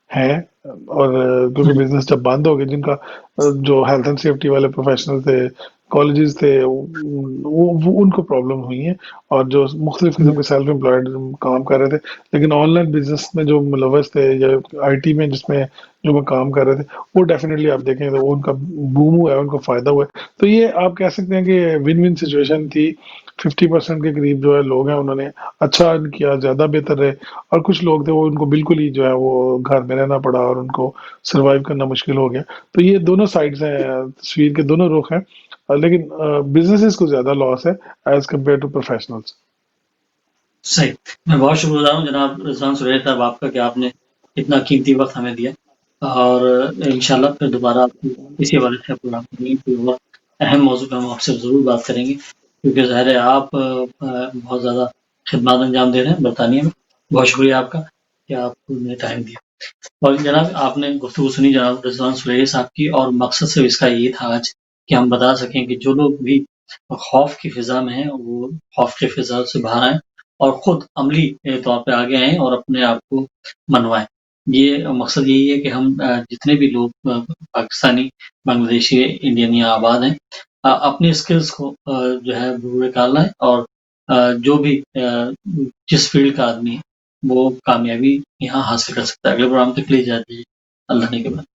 है। और क्योंकि हुँ, बिजनेस जब बंद हो गए, जिनका जो हेल्थ एंड सेफ्टी वाले प्रोफेशनल थे, कॉलेजेस थे वो उनको प्रॉब्लम हुई है, और जो मुख्तलिफ किस्म के सेल्फ एम्प्लॉयड काम कर रहे थे लेकिन ऑनलाइन बिजनेस में जो मुलव्वस थे या आईटी में जिसमें जो वो काम कर रहे थे, वो डेफिनेटली आप देखें तो उनका बूम हुआ है, उनको फायदा हुआ है। तो ये आप कह सकते हैं कि विन विन सिचुएशन थी। 50% के करीब जो है लोग हैं उन्होंने अच्छा अर्न किया, ज्यादा बेहतर रहे, और कुछ लोग थे वो उनको बिल्कुल ही जो है वो घर में रहना पड़ा और उनको सरवाइव करना मुश्किल हो गया। तो ये दोनों साइड्स हैं, तस्वीर के दोनों रुख हैं, लेकिन बिजनेसेस को ज्यादा लॉस है एज कम्पेयर टू प्रोफेशनल्स। सही। मैं बहुत शुक्रगुज़ार हूँ जनाब रिज़वान सुरैश साहब आपका कि आपने इतना कीमती वक़्त हमें दिया, और इंशाल्लाह फिर दोबारा आपकी इसी हवाले से प्रोग्राम करेंगे, कोई और अहम मौज़ू पे हम आपसे ज़रूर बात करेंगे, क्योंकि ज़ाहिर है आप बहुत ज़्यादा खिदमत अंजाम दे रहे हैं बरतानिया में। बहुत शुक्रिया आपका कि आपने टाइम दिया। और जनाब आपने गुफ्तगू सुनी जनाब रिज़वान सुरैश साहब की, और मकसद सिर्फ़ इसका ये था आज कि हम बता सकें कि जो लोग भी खौफ़ की फ़िज़ा में हैं, वो खौफ़ की फ़िज़ा से बाहर आएँ और खुद अमली तौर पे आगे आएँ और अपने आप को मनवाएँ। ये मकसद यही है कि हम जितने भी लोग पाकिस्तानी, बांग्लादेशी, इंडियन यहाँ आबाद हैं, अपनी स्किल्स को जो है वो निकालना है, और जो भी जिस फ़ील्ड का आदमी है, वो कामयाबी यहाँ हासिल कर सकता है। अगले प्रोग्राम तक के लिए इजाज़त दीजिए। अल्लाह ने के बाद।